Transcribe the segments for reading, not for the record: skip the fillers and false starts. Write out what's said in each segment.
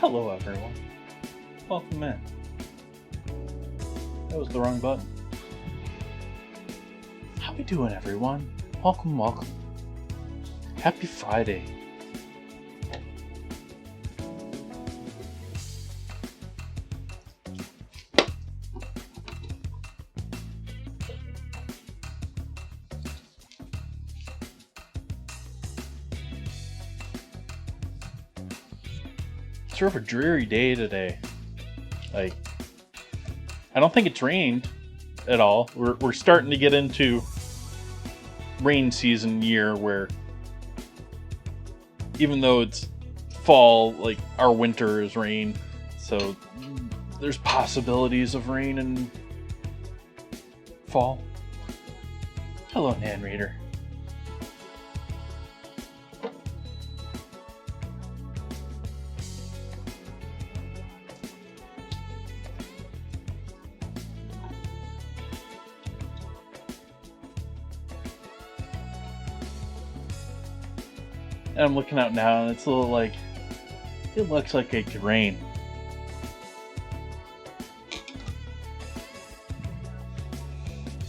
Hello everyone. Welcome in. That was the wrong button. How we doing everyone? Welcome. Happy Friday. Sort of a dreary day today. I don't think it's rained at all. We're starting to get into rain season year where even though it's fall, like our winter is rain, so there's possibilities of rain in fall. Hello, Nan Reader. And I'm looking out now, and it's a little like, it looks like it could rain.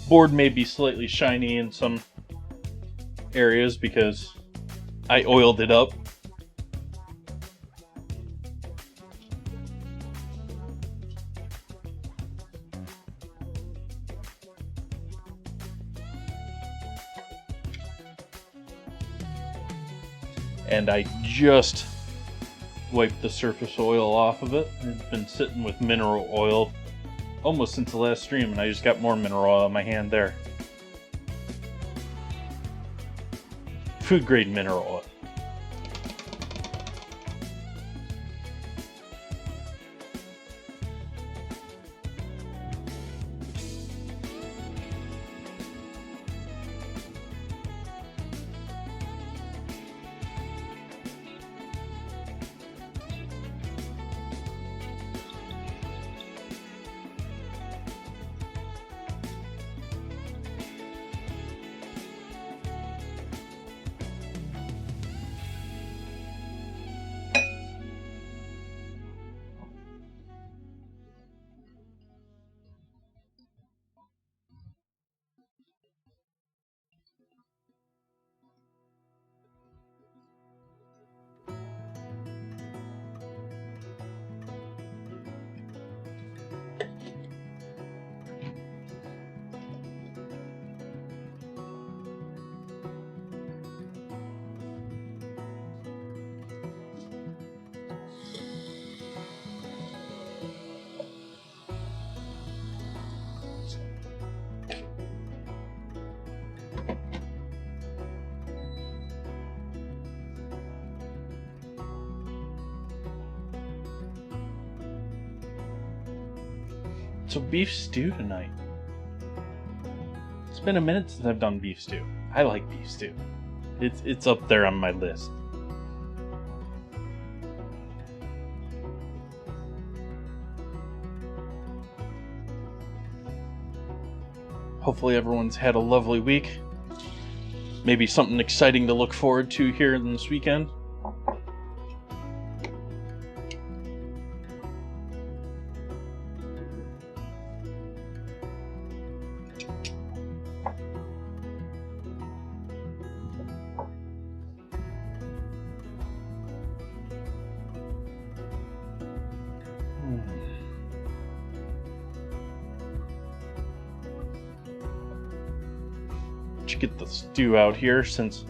Board may be slightly shiny in some areas because I oiled it up. And I just wiped the surface oil off of it. It's been sitting with mineral oil almost since the last stream, and I just got more mineral oil on my hand there. Food grade mineral oil. So beef stew tonight. It's been a minute since I've done beef stew. I like beef stew. It's up there on my list. Hopefully everyone's had a lovely week. Maybe something exciting to look forward to here in this weekend. Get the stew out here since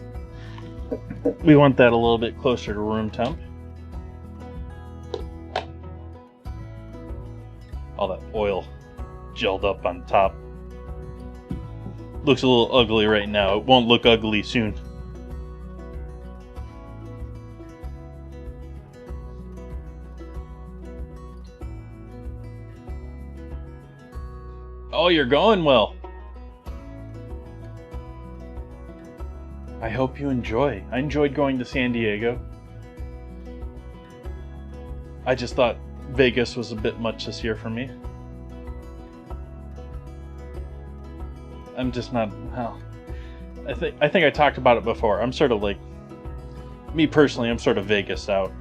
we want that a little bit closer to room temp. All that oil gelled up on top. Looks a little ugly right now. It won't look ugly soon. Oh, you're going well. I hope you enjoy. I enjoyed going to San Diego. I just thought Vegas was a bit much this year for me. I'm just not, well, I think I talked about it before. I'm sort of like, me personally, I'm sort of Vegas out.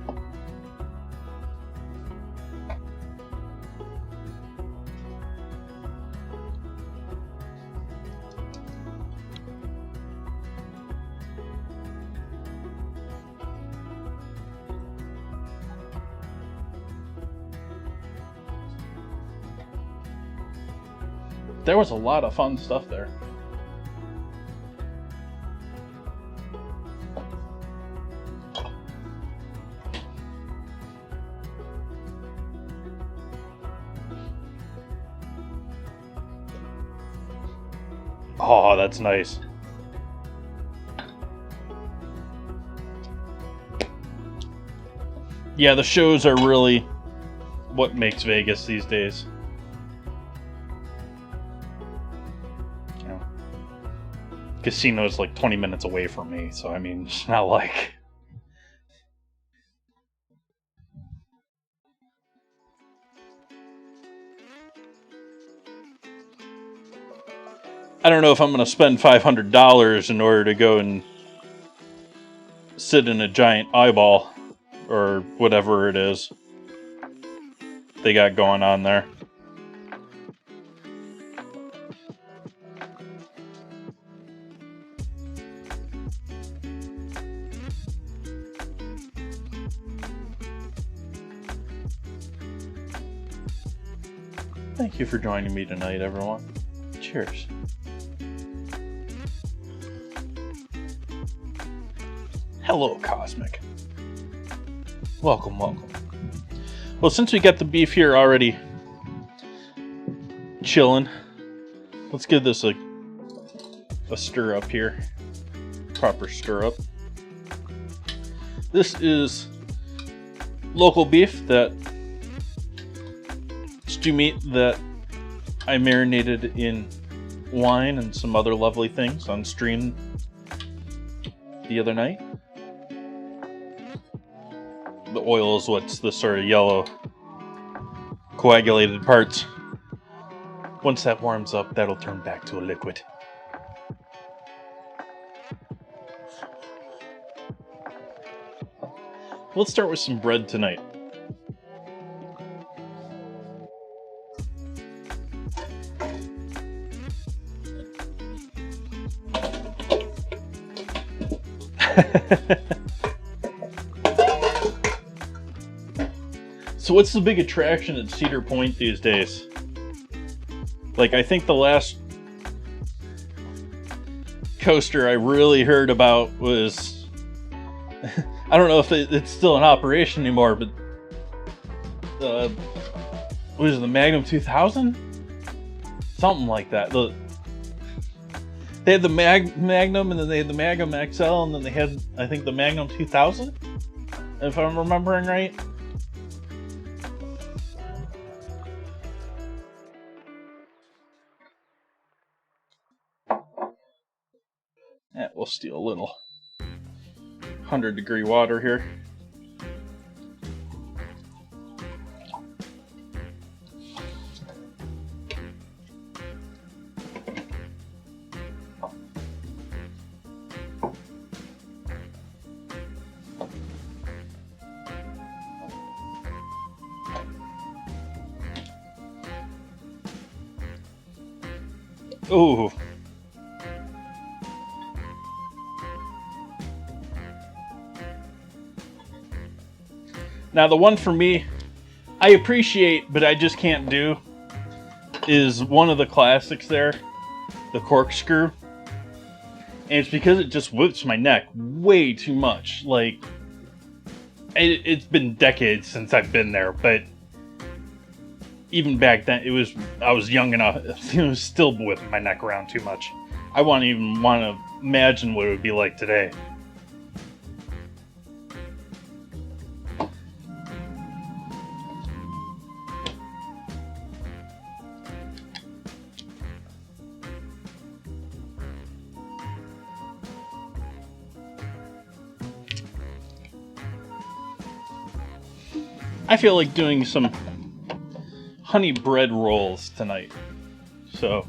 there was a lot of fun stuff there. Oh, that's nice. Yeah, the shows are really what makes Vegas these days. You know, casino's like 20 minutes away from me, so I mean, it's not like... I don't know if I'm going to spend $500 in order to go and sit in a giant eyeball or whatever it is they got going on there. Thank you for joining me tonight, everyone. Cheers. Hello, Cosmic. Welcome, welcome. Well, since we got the beef here already chilling, let's give this a stir up here. Proper stir up. This is local beef, that stew meat that I marinated in wine and some other lovely things on stream the other night. The oil is what's the sort of yellow coagulated parts. Once that warms up, that'll turn back to a liquid. Let's start with some bread tonight. So what's the big attraction at Cedar Point these days? Like, I think the last coaster I really heard about was... I don't know if it's still in operation anymore, but... what is it, the Magnum 2000? Something like that. They had the Magnum, and then they had the Magnum XL, and then they had, I think, the Magnum 2000? If I'm remembering right. Yeah, we'll steal a little 100-degree water here. Ooh. Now, the one for me, I appreciate, but I just can't do, is one of the classics there, the corkscrew. And it's because it just whips my neck way too much. Like, it's been decades since I've been there, but even back then, I was young enough, it was still whipping my neck around too much. I wouldn't even want to imagine what it would be like today. I feel like doing some honey bread rolls tonight. So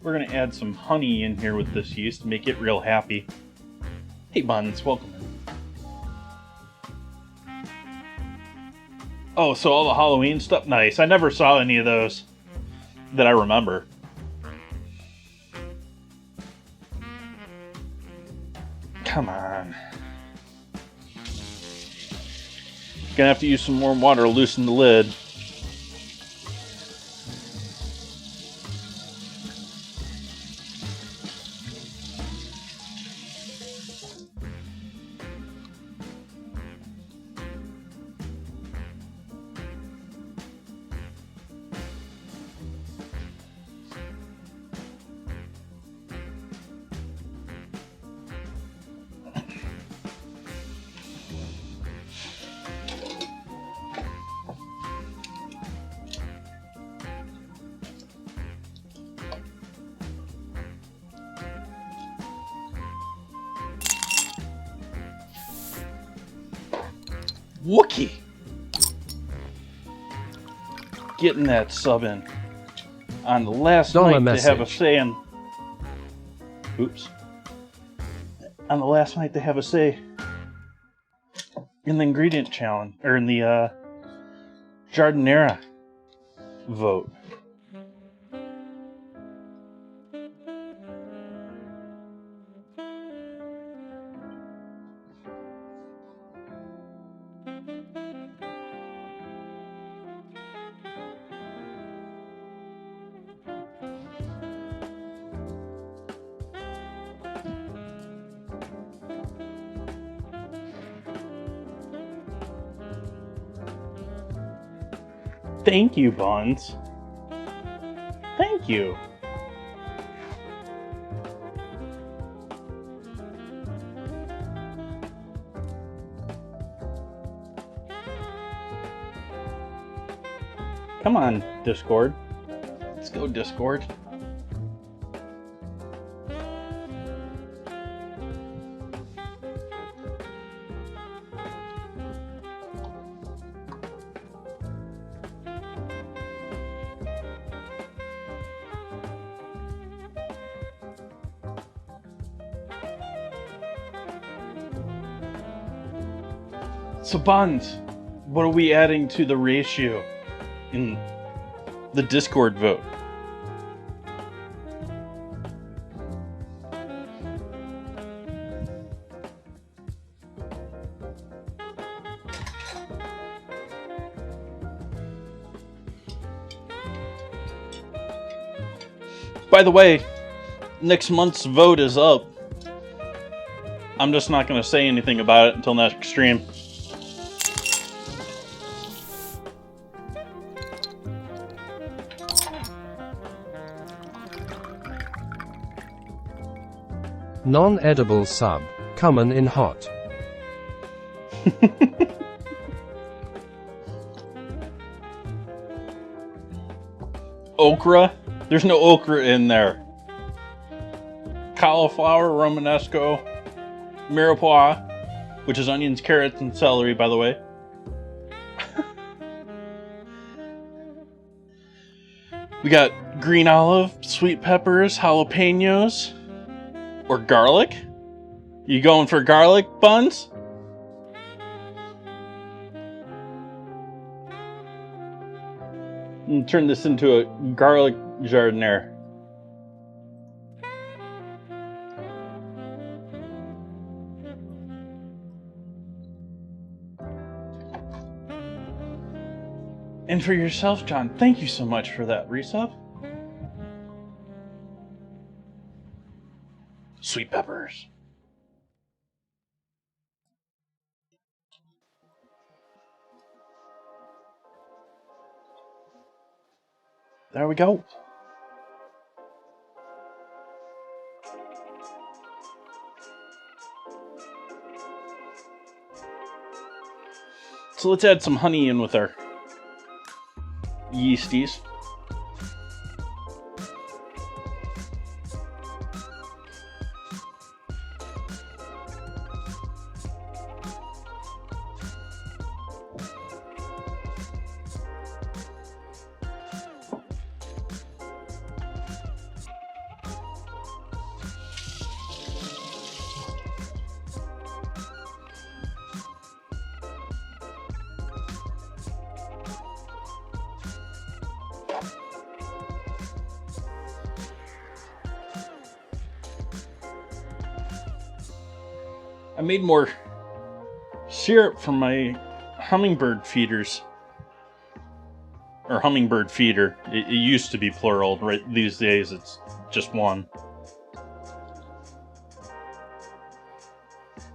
we're going to add some honey in here with this yeast to make it real happy. Hey Buns, welcome in. Oh, so all the Halloween stuff? Nice. I never saw any of those that I remember. Come on. Gonna have to use some warm water to loosen the lid. Wookie! Getting that sub in. On the last Dollar night message. they have a say in... Oops. On the last night they have a say in the ingredient challenge, or in the Jardinera vote. Thank you, Buns. Thank you. Come on, Discord. Let's go, Discord. So, Buns, what are we adding to the ratio in the Discord vote? By the way, next month's vote is up. I'm just not going to say anything about it until next stream. Non-edible sub. Common in hot. Okra? There's no okra in there. Cauliflower, Romanesco, mirepoix, which is onions, carrots, and celery, by the way. We got green olive, sweet peppers, jalapenos, or garlic. You going for garlic, Buns? And turn this into a garlic jardiniere. And for yourself, John, thank you so much for that resub. Sweet peppers. There we go. So let's add some honey in with our yeasties. I made more syrup from my hummingbird feeders. Or hummingbird feeder. It used to be plural, right? These days it's just one.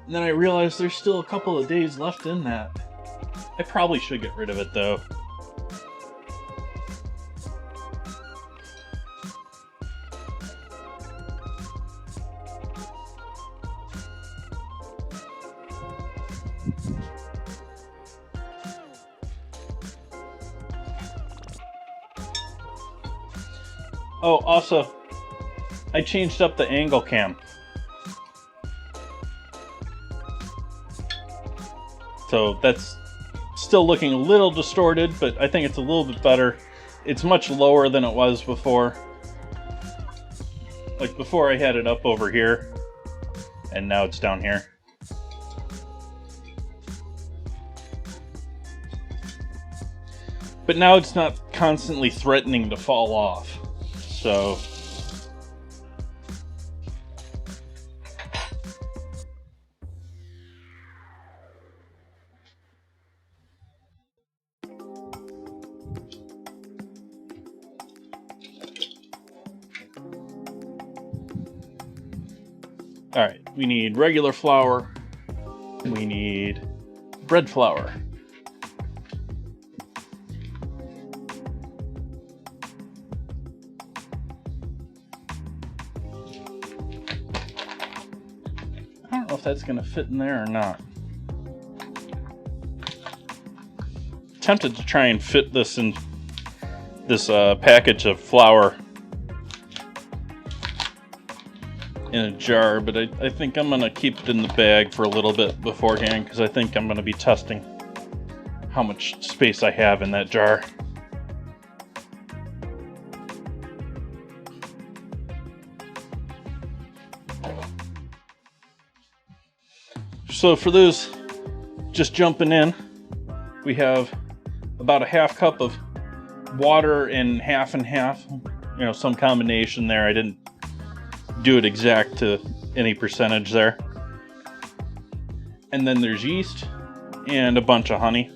And then I realized there's still a couple of days left in that. I probably should get rid of it though. Oh, also, I changed up the angle cam. So that's still looking a little distorted, but I think it's a little bit better. It's much lower than it was before. Like before I had it up over here, and now it's down here. But now it's not constantly threatening to fall off. So alright, we need regular flour. We need bread flour. I don't know if that's going to fit in there or not. Tempted to try and fit this in this package of flour in a jar, but I think I'm going to keep it in the bag for a little bit beforehand, because I think I'm going to be testing how much space I have in that jar. So for those just jumping in, we have about a half cup of water and half, you know, some combination there. I didn't do it exact to any percentage there. And then there's yeast and a bunch of honey.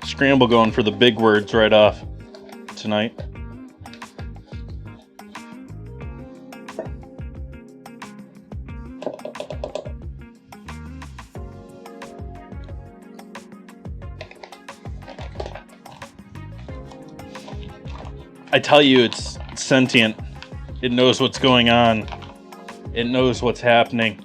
Scramble going for the big words right off tonight. I tell you, it's sentient. It knows what's going on. It knows what's happening.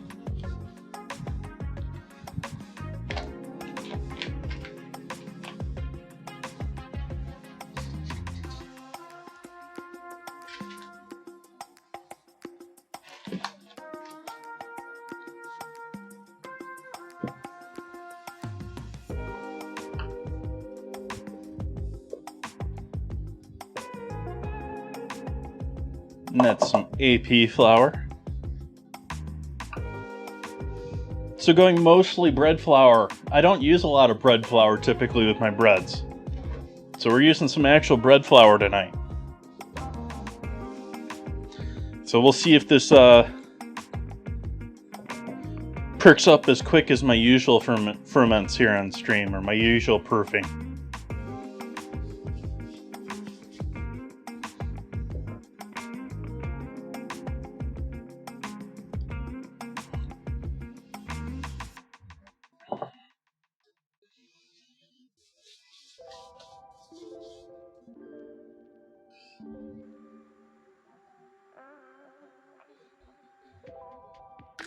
And that's some AP flour. So going mostly bread flour. I don't use a lot of bread flour typically with my breads. So we're using some actual bread flour tonight. So we'll see if this perks up as quick as my usual ferments here on stream, or my usual proofing.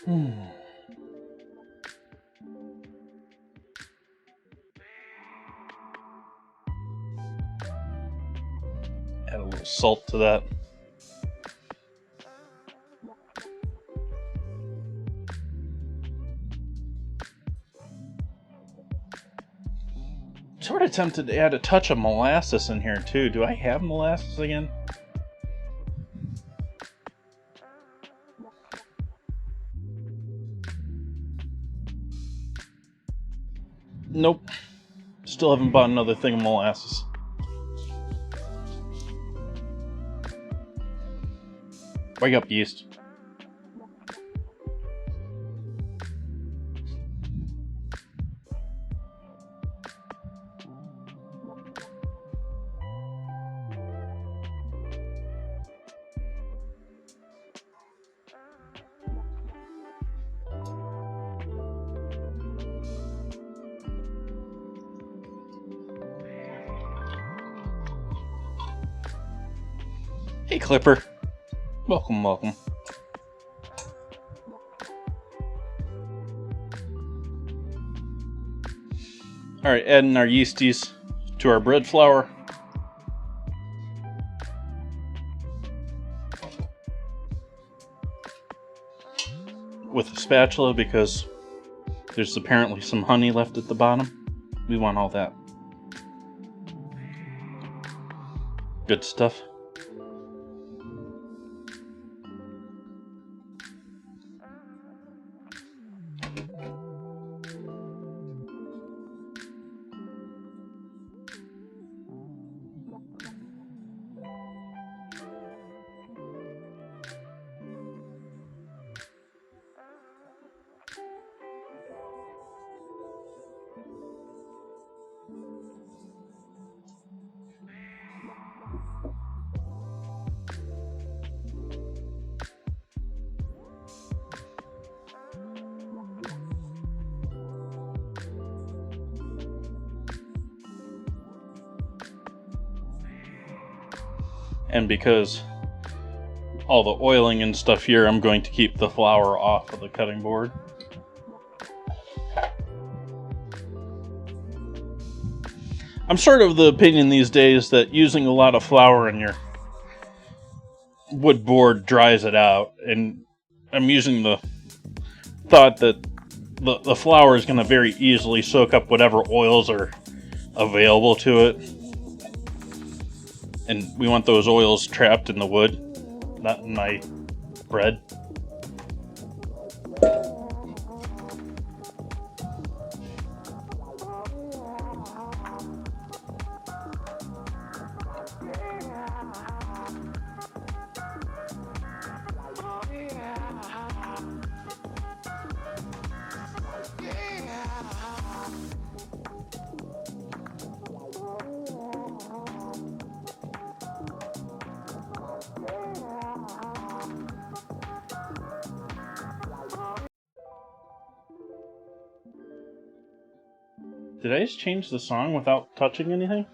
Add a little salt to that. Sort of tempted to add a touch of molasses in here too. Do I have molasses again? Nope. Still haven't bought another thing of molasses. Wake up, yeast. Hey, Clipper. Welcome, welcome. Alright, adding our yeasties to our bread flour. with a spatula because there's apparently some honey left at the bottom. We want all that. Good stuff. And because all the oiling and stuff here, I'm going to keep the flour off of the cutting board. I'm sort of the opinion these days that using a lot of flour in your wood board dries it out, and I'm using the thought that the flour is going to very easily soak up whatever oils are available to it. And we want those oils trapped in the wood, not in my bread. Did I just change the song without touching anything?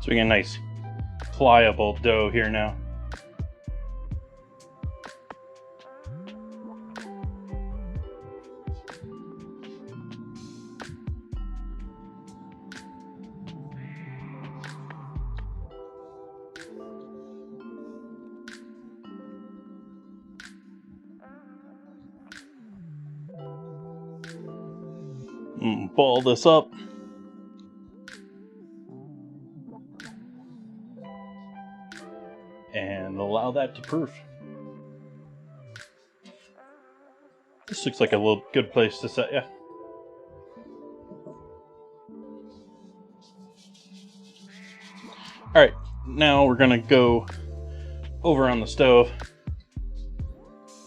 So we get a nice pliable dough here now. Ball this up. And allow that to proof. This looks like a little good place to set, yeah. Alright, now we're gonna go over on the stove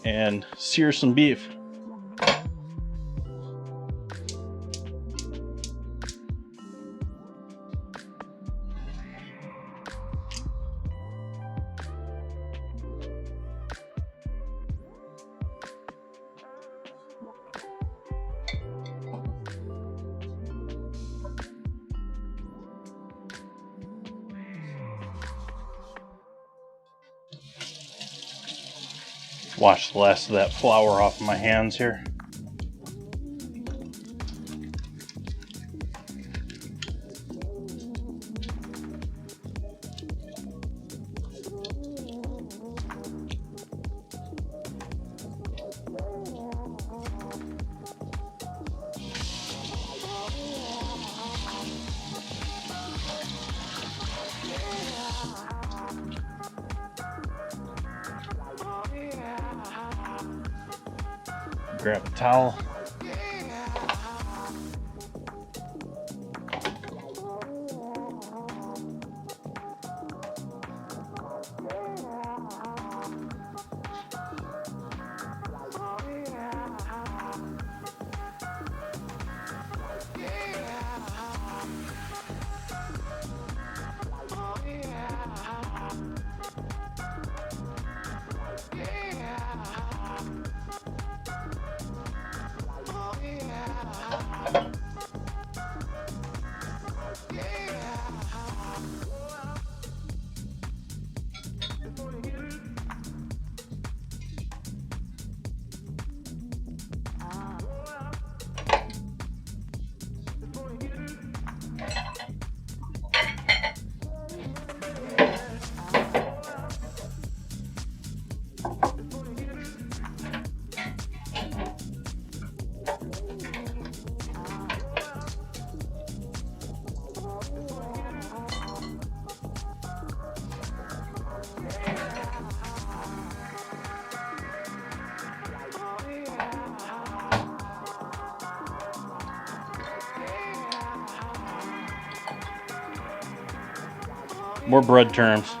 and sear some beef. Wash the last of that flour off of my hands here. Grab a towel. More bread terms.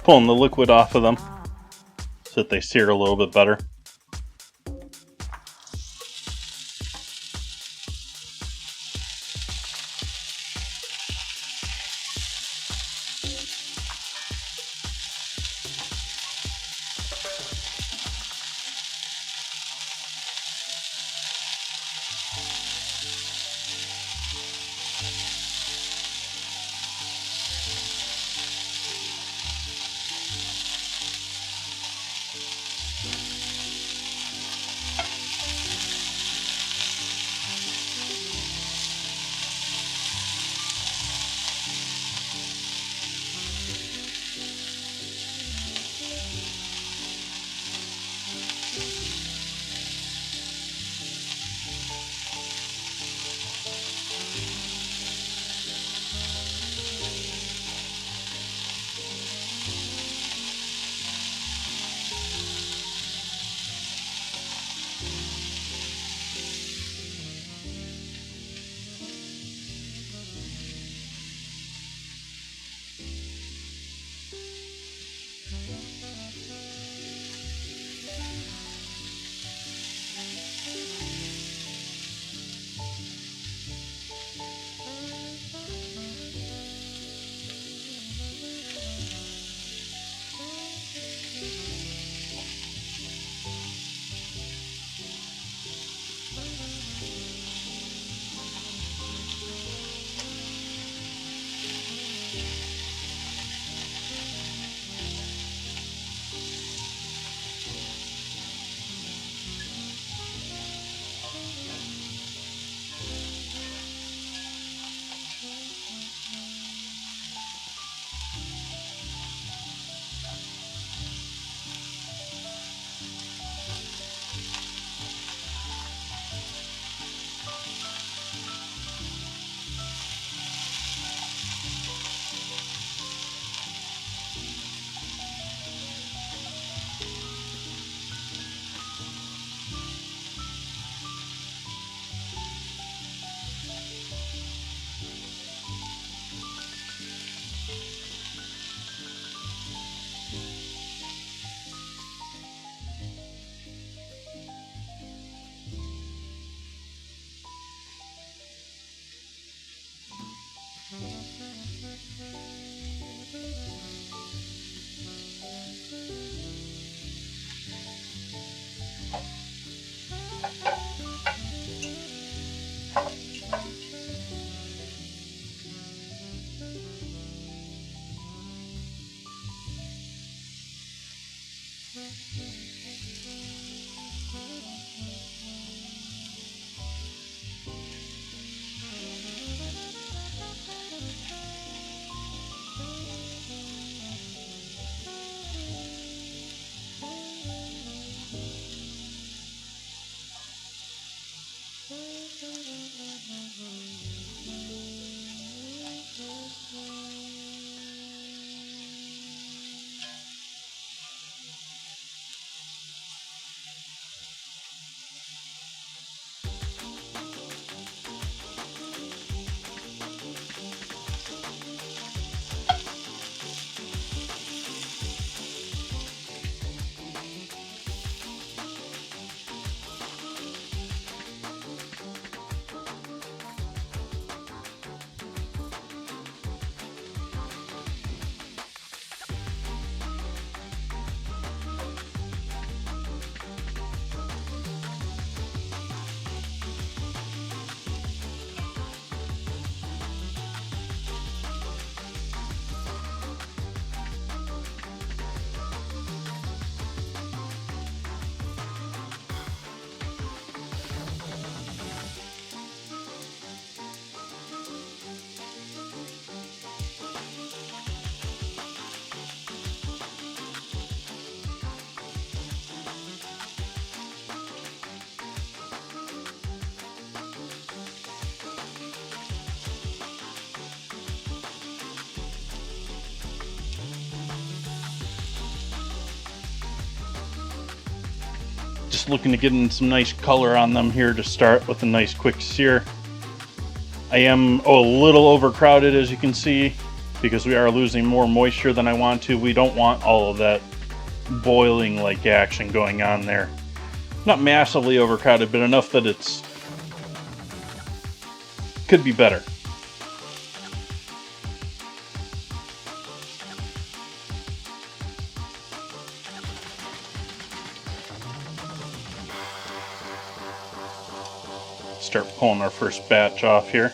Pulling the liquid off of them so that they sear a little bit better. Mm-hmm. Just looking to get in some nice color on them here to start with a nice quick sear. I am a little overcrowded, as you can see, because we are losing more moisture than I want to. We don't want all of that boiling like action going on there. Not massively overcrowded, but enough that it's could be better. Start pulling our first batch off here.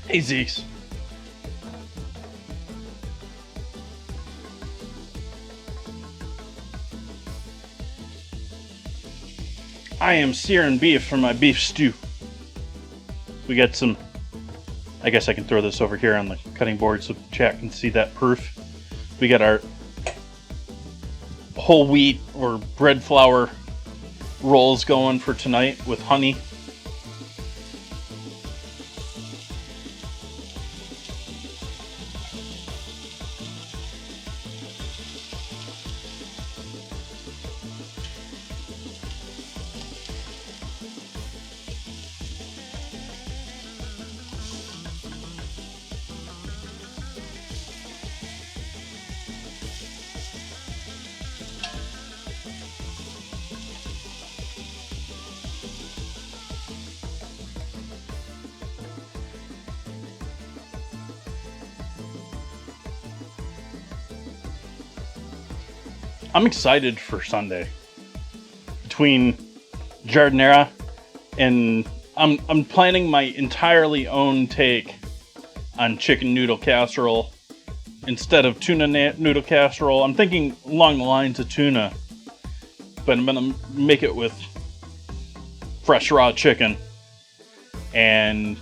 Hey, Zeeks. I am searing beef for my beef stew. We got some I guess I can throw this over here on the cutting board so chat can see that proof. We got our whole wheat or bread flour rolls going for tonight with honey. I'm excited for Sunday. Between Giardiniera and I'm planning my entirely own take on chicken noodle casserole instead of tuna noodle casserole. I'm thinking along the lines of tuna, but I'm gonna make it with fresh raw chicken, and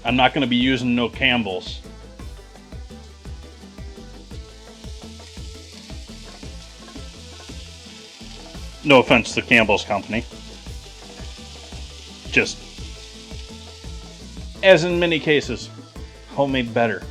I'm not gonna be using no Campbell's. No offense to Campbell's Company. Just, as in many cases, homemade better.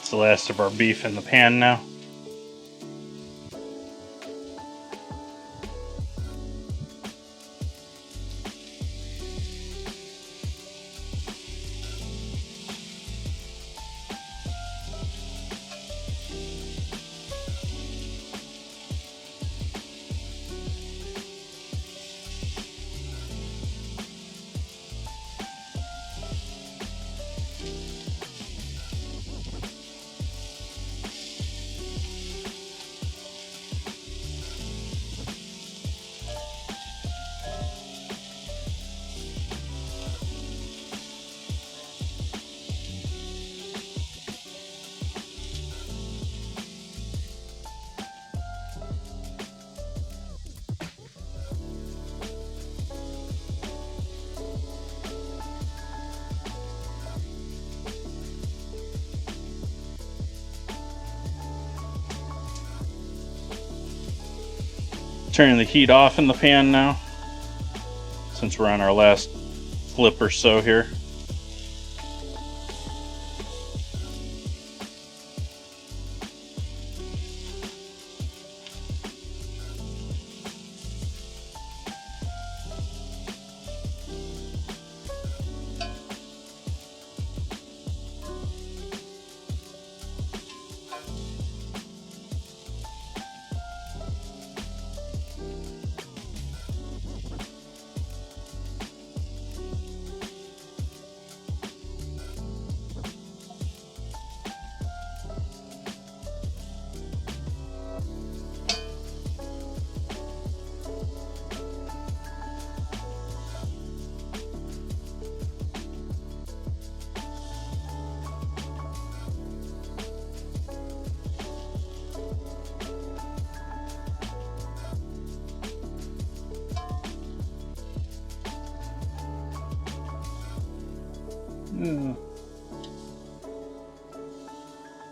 It's the last of our beef in the pan now. Turning the heat off in the pan now, since we're on our last flip or so here.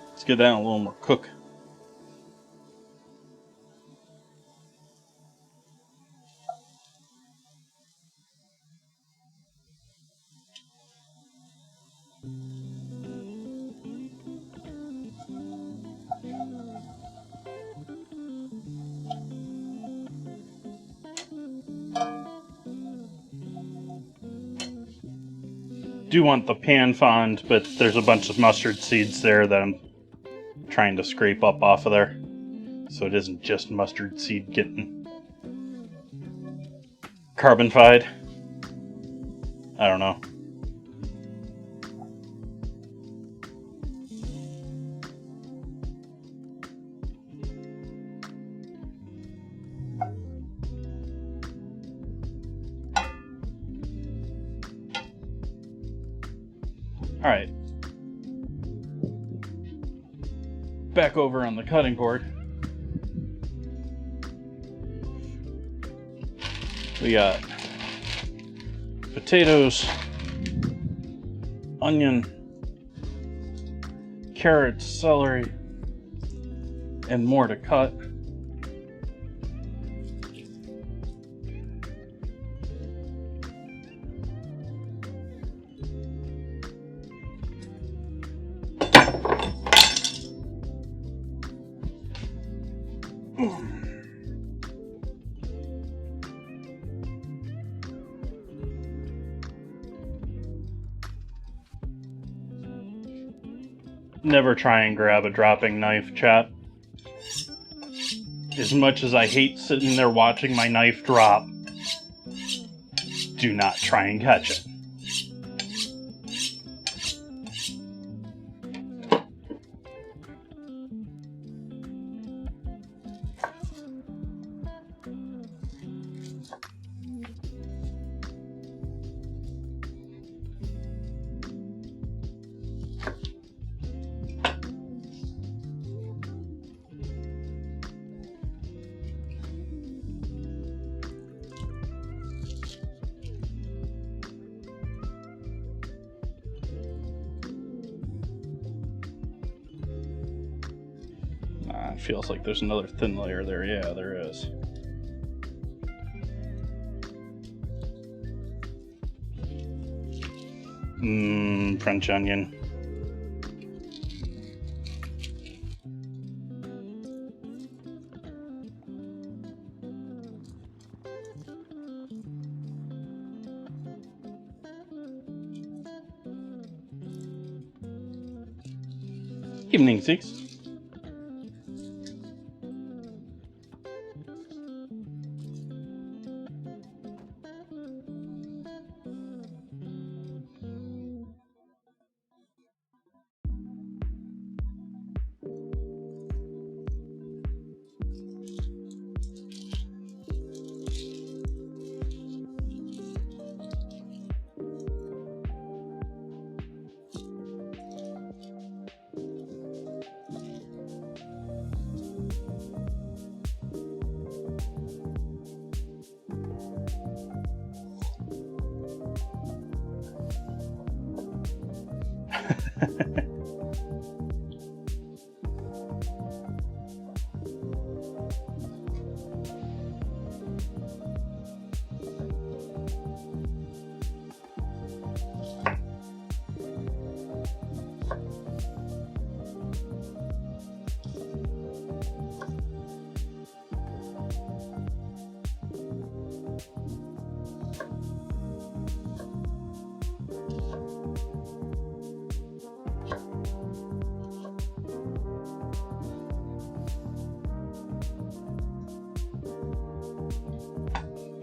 Let's get that a little more cook. Do want the pan fond, but there's a bunch of mustard seeds there that I'm trying to scrape up off of there, so it isn't just mustard seed getting carbonified. I don't know. Alright. Back over on the cutting board. We got potatoes, onion, carrots, celery, and more to cut. Never try and grab a dropping knife, chat. As much as I hate sitting there watching my knife drop, do not try and catch it. It feels like there's another thin layer there. Yeah, there is. French onion. Evening, Six.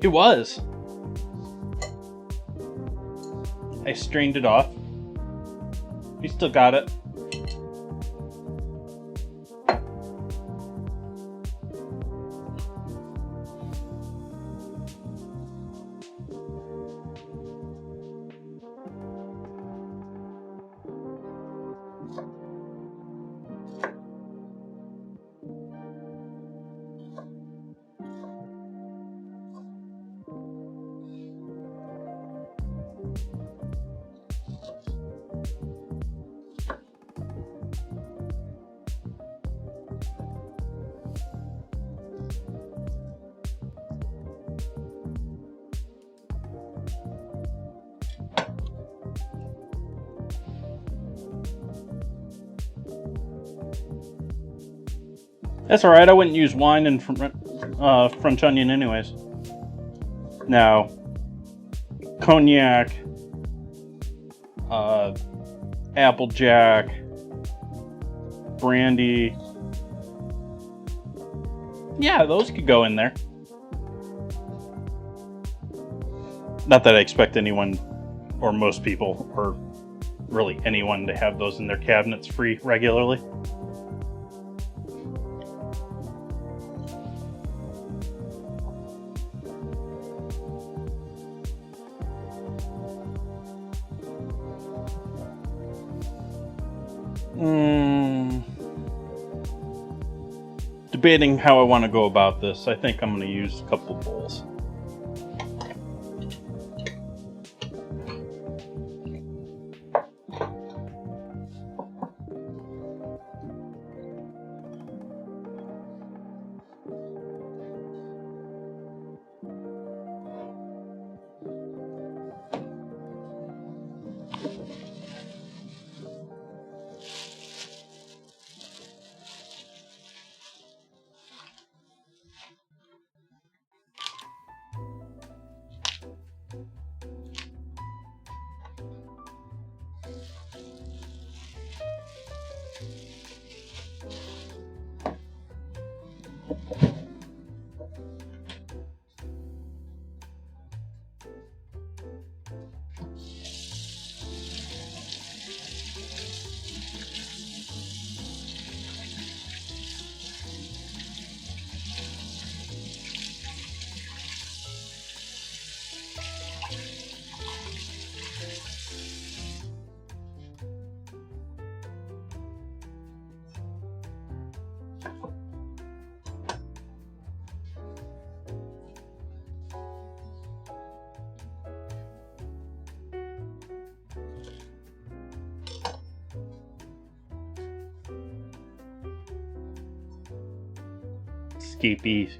It was. I strained it off. We still got it. That's alright, I wouldn't use wine and French onion anyways. Now, cognac, applejack, brandy. Yeah, those could go in there. Not that I expect anyone, or most people, or really anyone to have those in their cabinets free regularly. Debating how I want to go about this. I think I'm going to use a couple bowls. Escapee.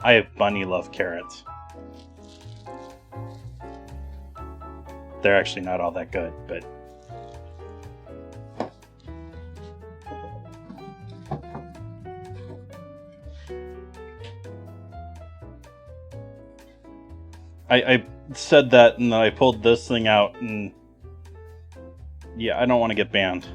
I have bunny love carrots. They're actually not all that good, but I said that and then I pulled this thing out and yeah, I don't want to get banned.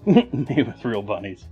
Made with real bunnies.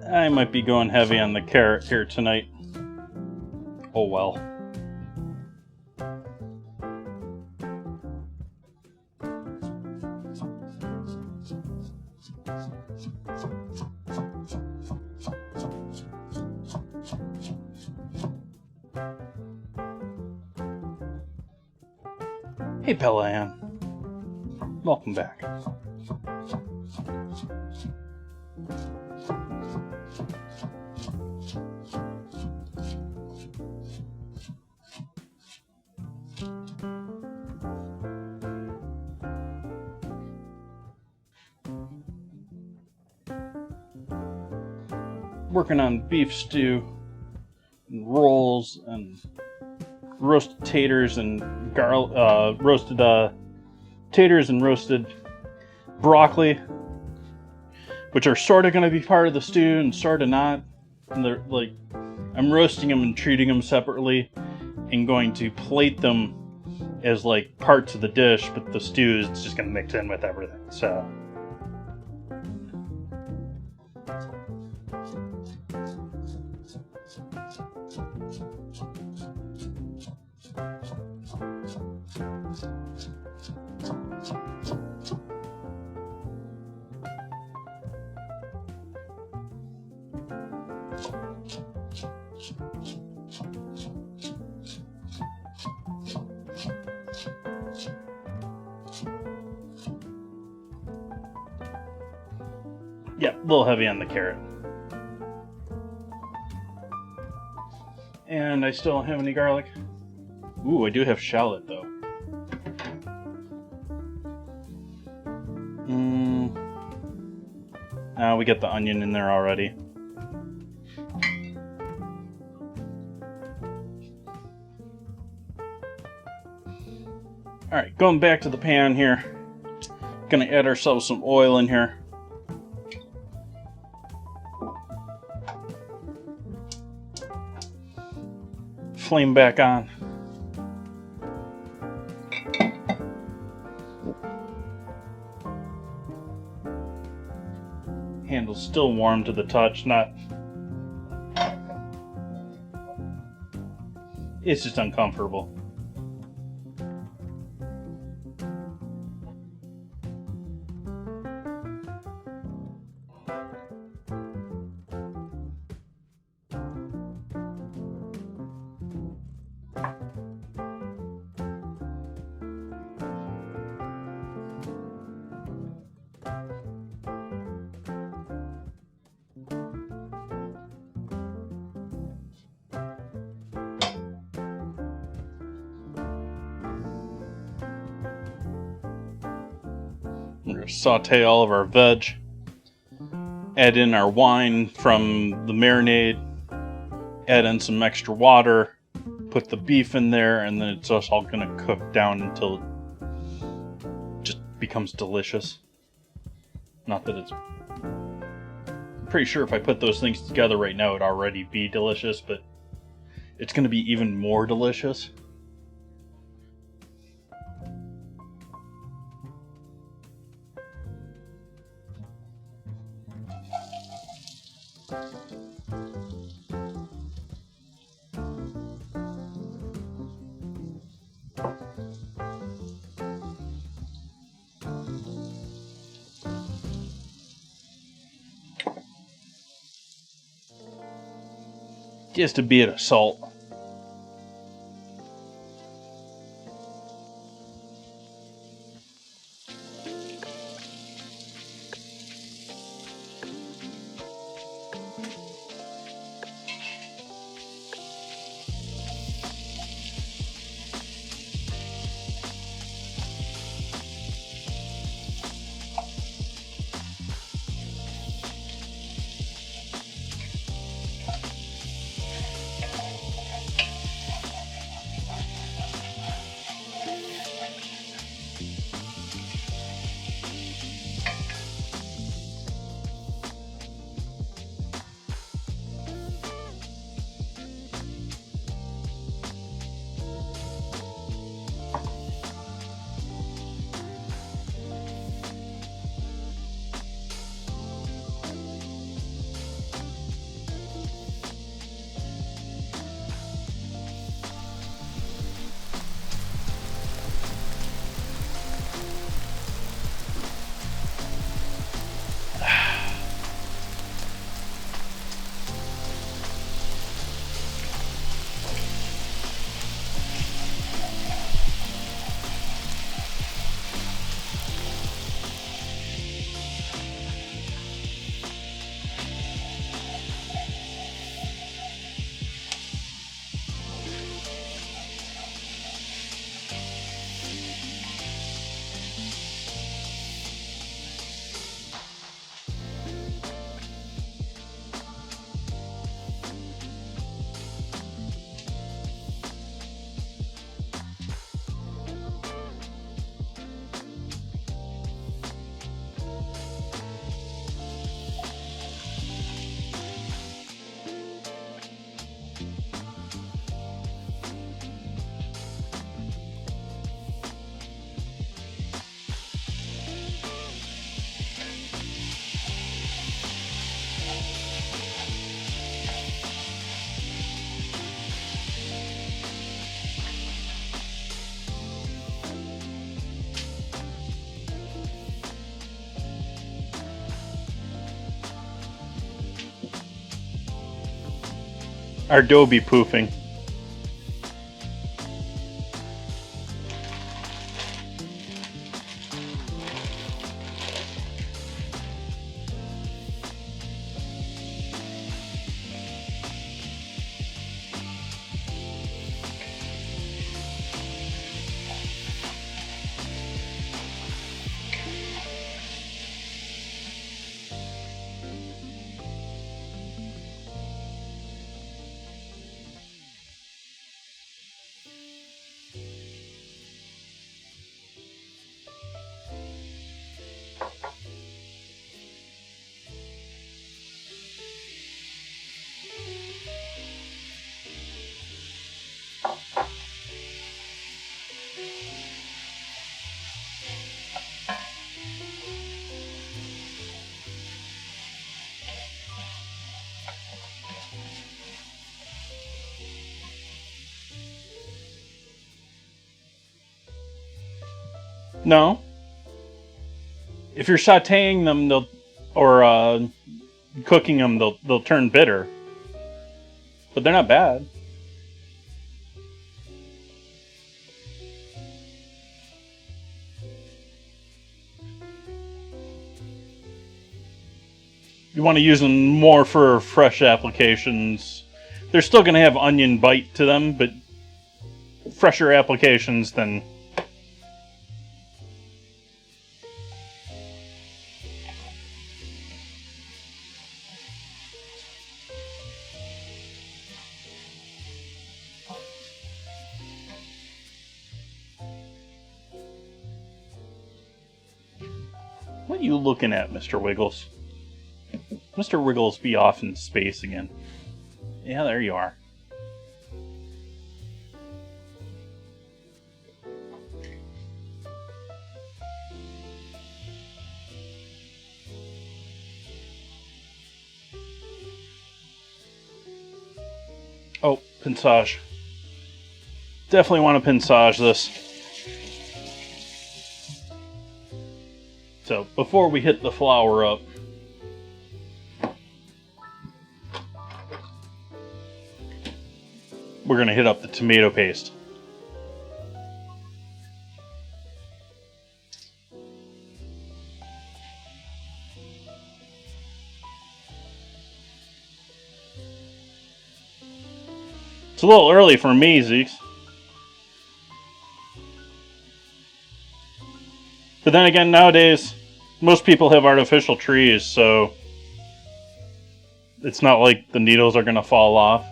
I might be going heavy on the carrot here tonight. Oh well. Hey Bella Ann. Welcome back. Working on beef stew and rolls and roasted taters and roasted taters and roasted broccoli, which are sort of going to be part of the stew and sort of not. And they're like, I'm roasting them and treating them separately and going to plate them as like parts of the dish, but the stew is just going to mix in with everything. So Yeah, a little heavy on the carrot. And I still don't have any garlic. Ooh, I do have shallot though. Now we get the onion in there already. Alright, going back to the pan here. Gonna add ourselves some oil in here. Flame back on. Handle's still warm to the touch, not... It's just uncomfortable. We're going to saute all of our veg, add in our wine from the marinade, add in some extra water, put the beef in there, and then it's just all going to cook down until it just becomes delicious. Not that it's... I'm pretty sure if I put those things together right now, it'd already be delicious, but it's going to be even more delicious. Just a bit of salt. our dough be poofing. No. If you're sautéing them, or cooking them, they'll turn bitter. But they're not bad. You want to use them more for fresh applications. They're still going to have onion bite to them, but fresher applications than... What are you looking at, Mr. Wiggles? Mr. Wiggles be off in space again. Yeah, there you are. Oh, pinçage. Definitely want to pinçage this. So, before we hit the flour up, we're going to hit up the tomato paste. It's a little early for me, Zeeks. But then again, nowadays, most people have artificial trees, so it's not like the needles are going to fall off.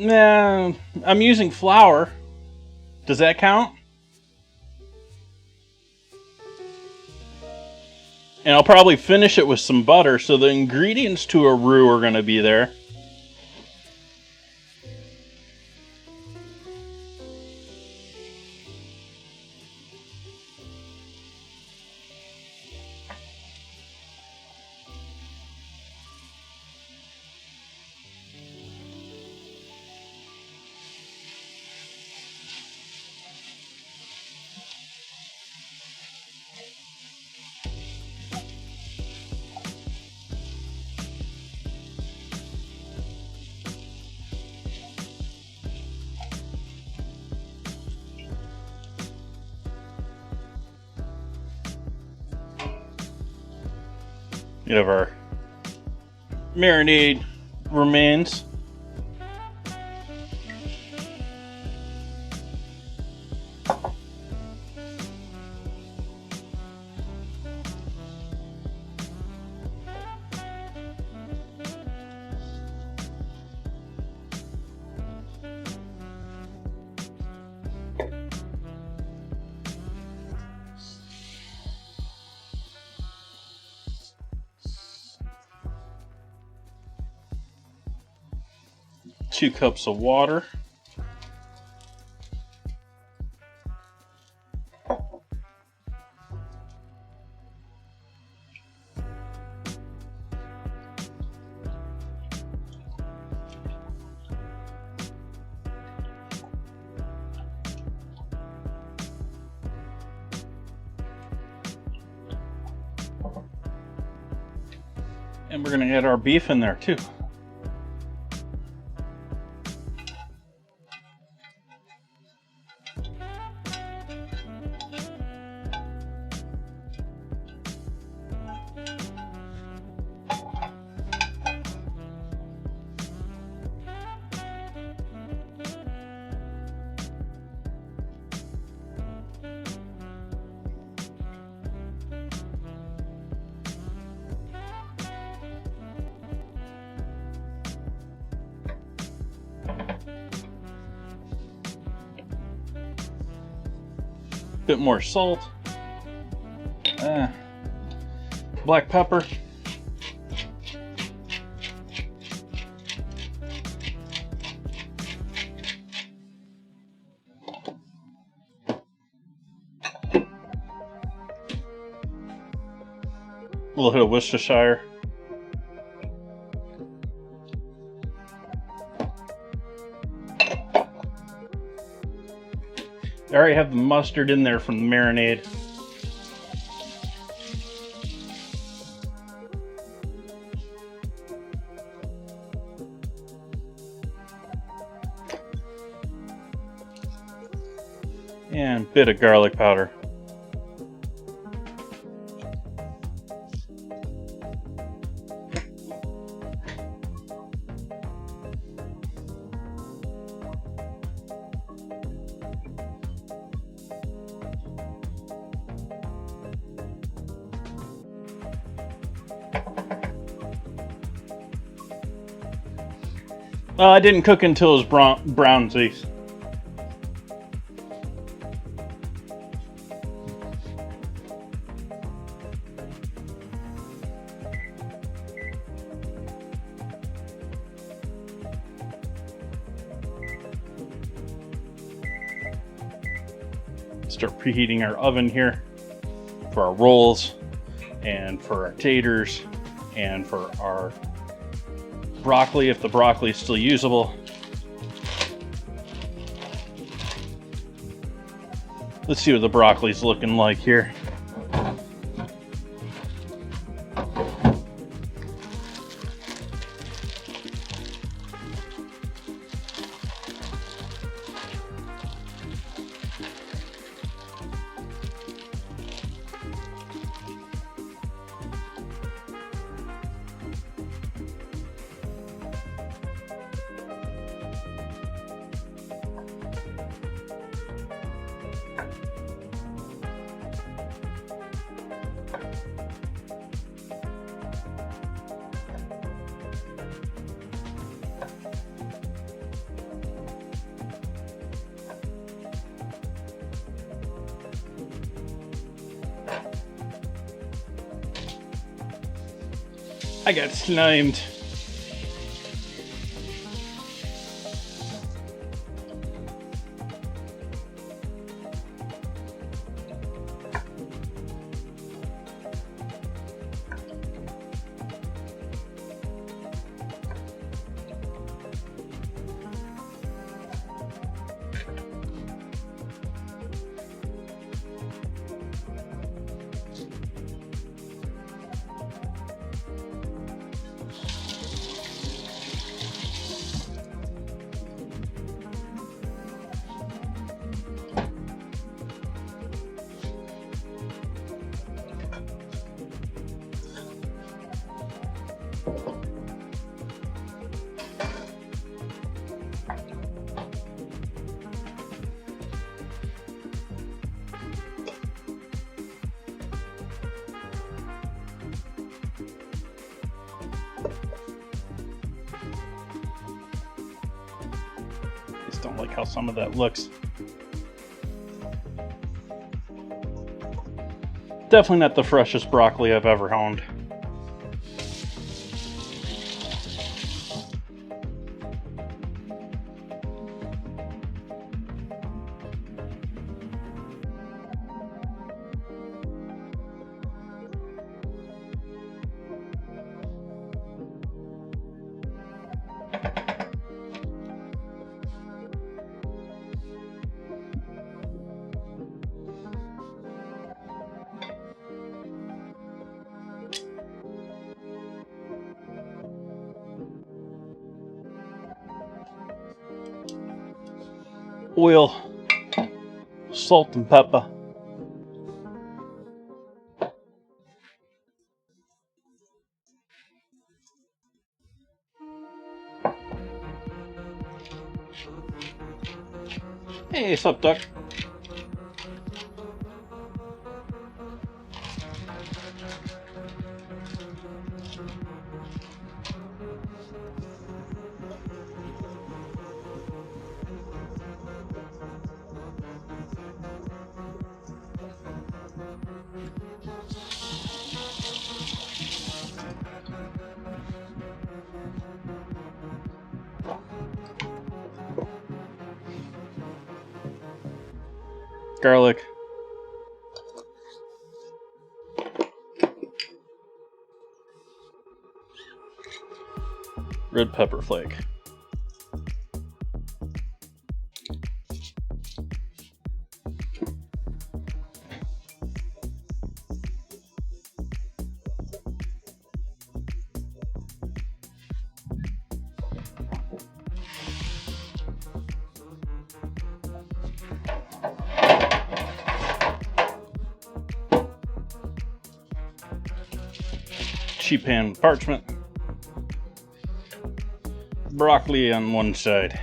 Nah, I'm using flour. Does that count? And I'll probably finish it with some butter, so the ingredients to a roux are going to be there. We have our marinade remains. Two cups of water. And we're going to add our beef in there too. Bit more salt, black pepper, a little bit of Worcestershire. I already have the mustard in there from the marinade. And a bit of garlic powder. I didn't cook until it was brownsy. Start preheating our oven here for our rolls and for our taters and for our broccoli, if the broccoli is still usable. Let's see what the broccoli's looking like here. I got slimed. just don't like how some of that looks. Definitely not the freshest broccoli I've ever owned. Oil, salt and pepper. Hey, sup, duck? Garlic. Red pepper flake. Sheet pan parchment. Broccoli on one side.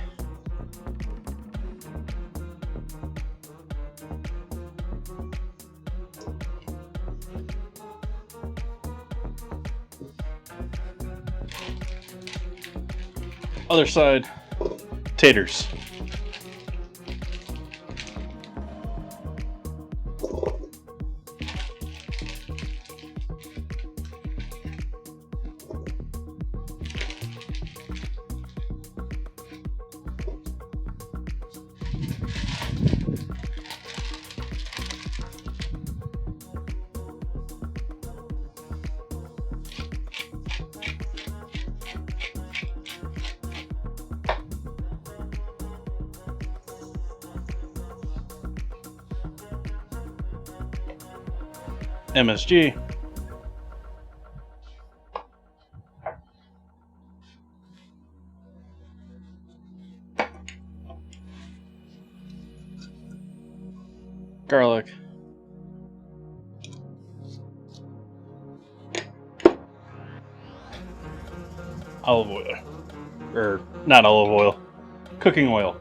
Other side, taters. MSG. Garlic. Olive oil. Or not olive oil. Cooking oil.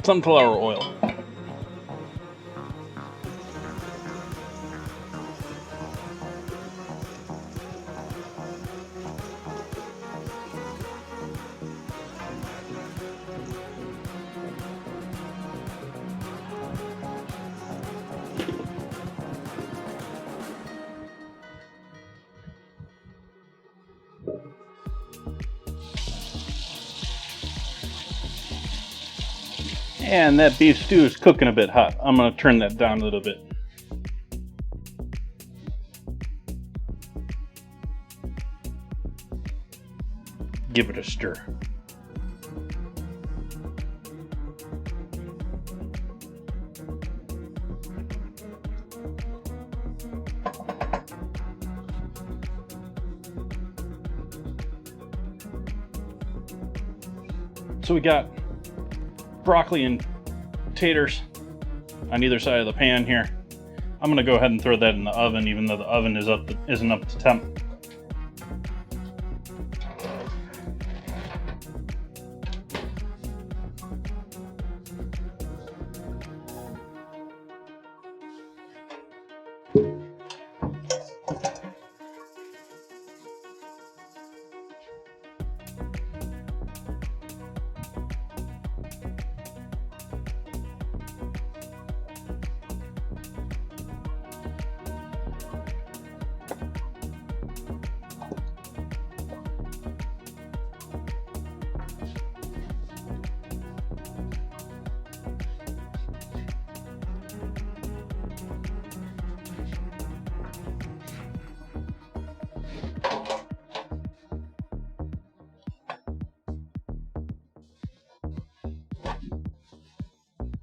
Sunflower oil. And that beef stew is cooking a bit hot. I'm going to turn that down a little bit. Give it a stir. So we got broccoli and taters on either side of the pan here. I'm gonna go ahead and throw that in the oven, even though the oven isn't up to temp.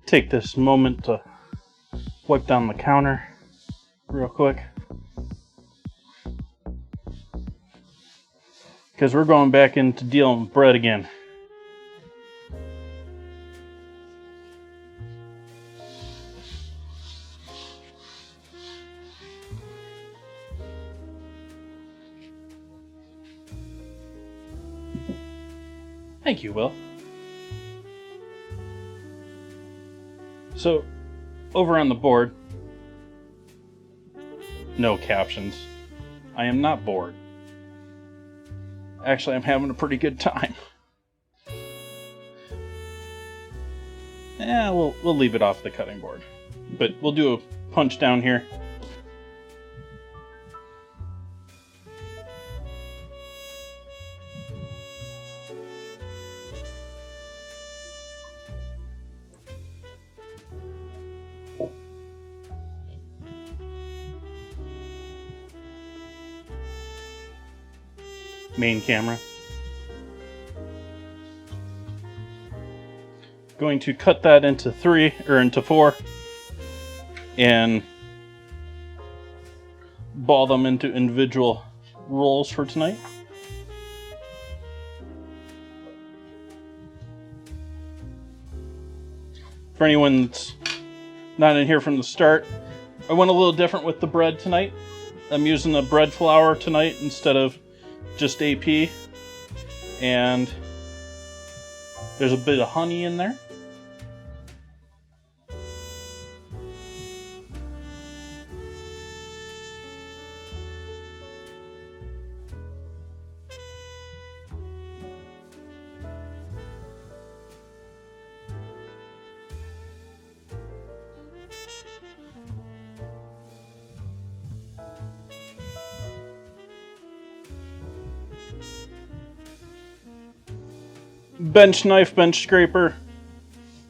take this moment to wipe down the counter real quick, because we're going back into dealing with bread again. Thank you, Will. So, over on the board, no captions. I am not bored. Actually, I'm having a pretty good time. We'll leave it off the cutting board. But we'll do a punch down here. Main camera. Going to cut that into 4 and ball them into individual rolls for tonight. For anyone that's not in here from the start, I went a little different with the bread tonight. I'm using the bread flour tonight instead of just AP, and there's a bit of honey in there. Bench knife, bench scraper.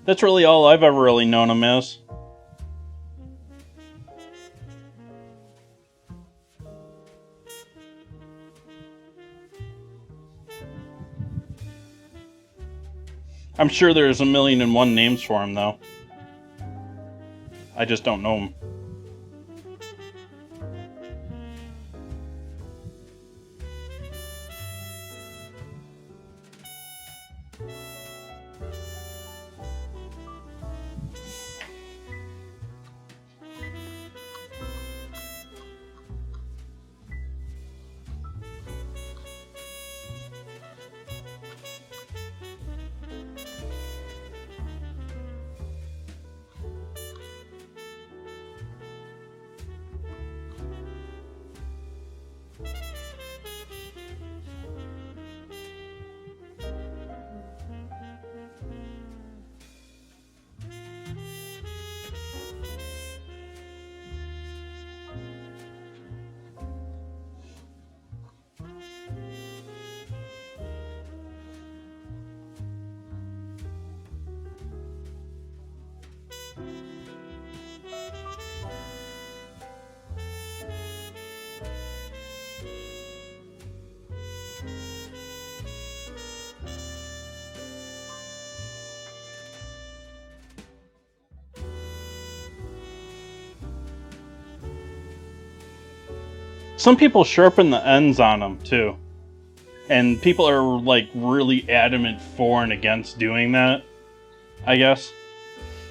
That's really all I've ever really known him as. I'm sure there's 1,000,001 names for him, though. I just don't know him. Some people sharpen the ends on them too, and people are like really adamant for and against doing that, I guess.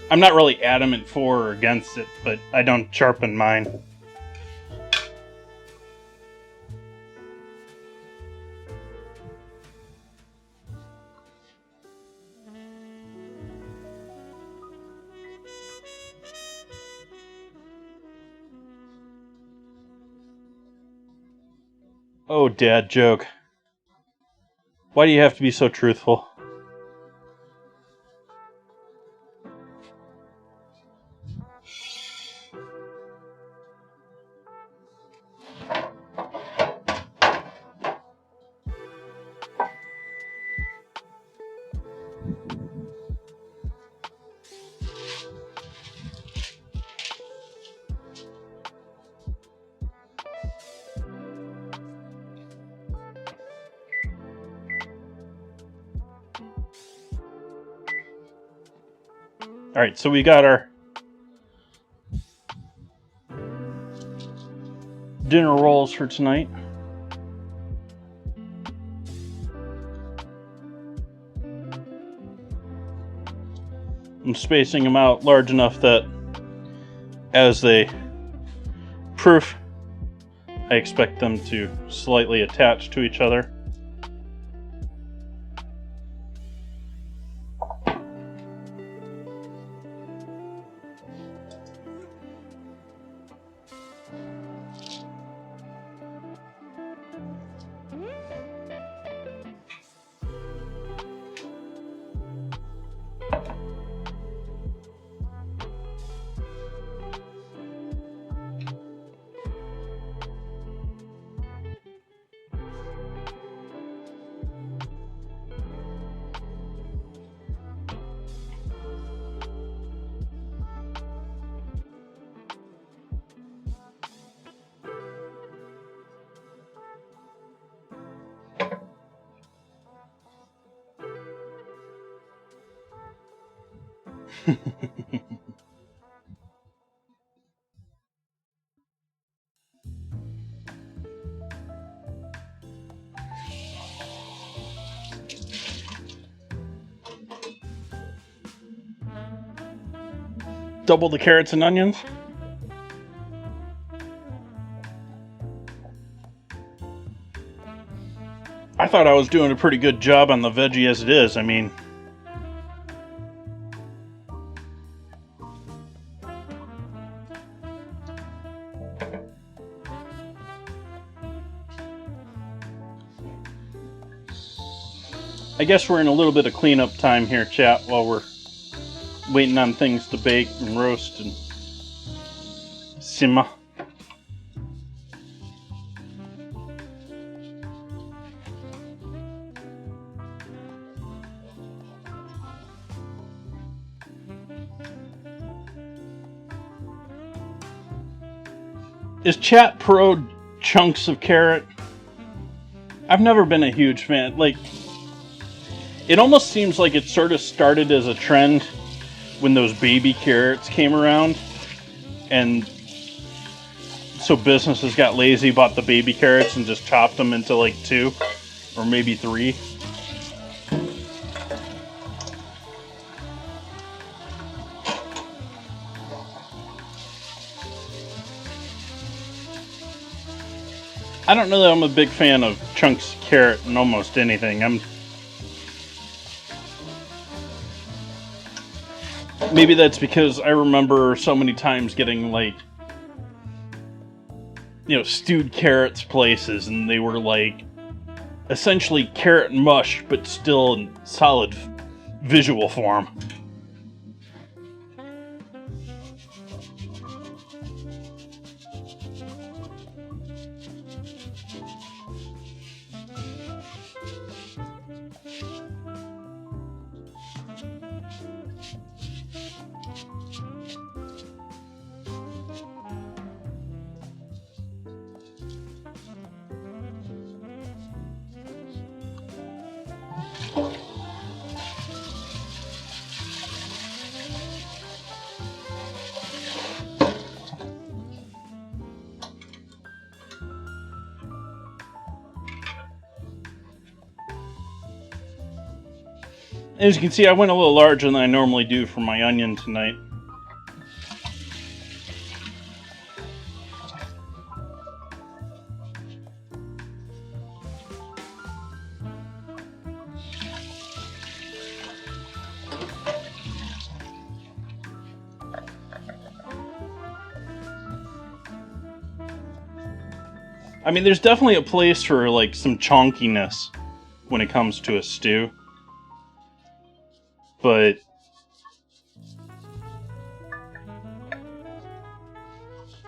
I'm not really adamant for or against it, but I don't sharpen mine. Oh, dad joke. Why do you have to be so truthful? Alright, so we got our dinner rolls for tonight. I'm spacing them out large enough that as they proof, I expect them to slightly attach to each other. Double the carrots and onions. I thought I was doing a pretty good job on the veggie as it is. I mean, I guess we're in a little bit of cleanup time here, chat, while we're waiting on things to bake and roast and simmer. Is chat pro chunks of carrot? I've never been a huge fan. Like, it almost seems like it sort of started as a trend when those baby carrots came around, and so businesses got lazy, bought the baby carrots and just chopped them into like 2 or maybe 3. I don't know that I'm a big fan of chunks of carrot in almost anything. Maybe that's because I remember so many times getting, like, you know, stewed carrots places, and they were like essentially carrot mush, but still in solid visual form. As you can see, I went a little larger than I normally do for my onion tonight. I mean, there's definitely a place for, like, some chonkiness when it comes to a stew. But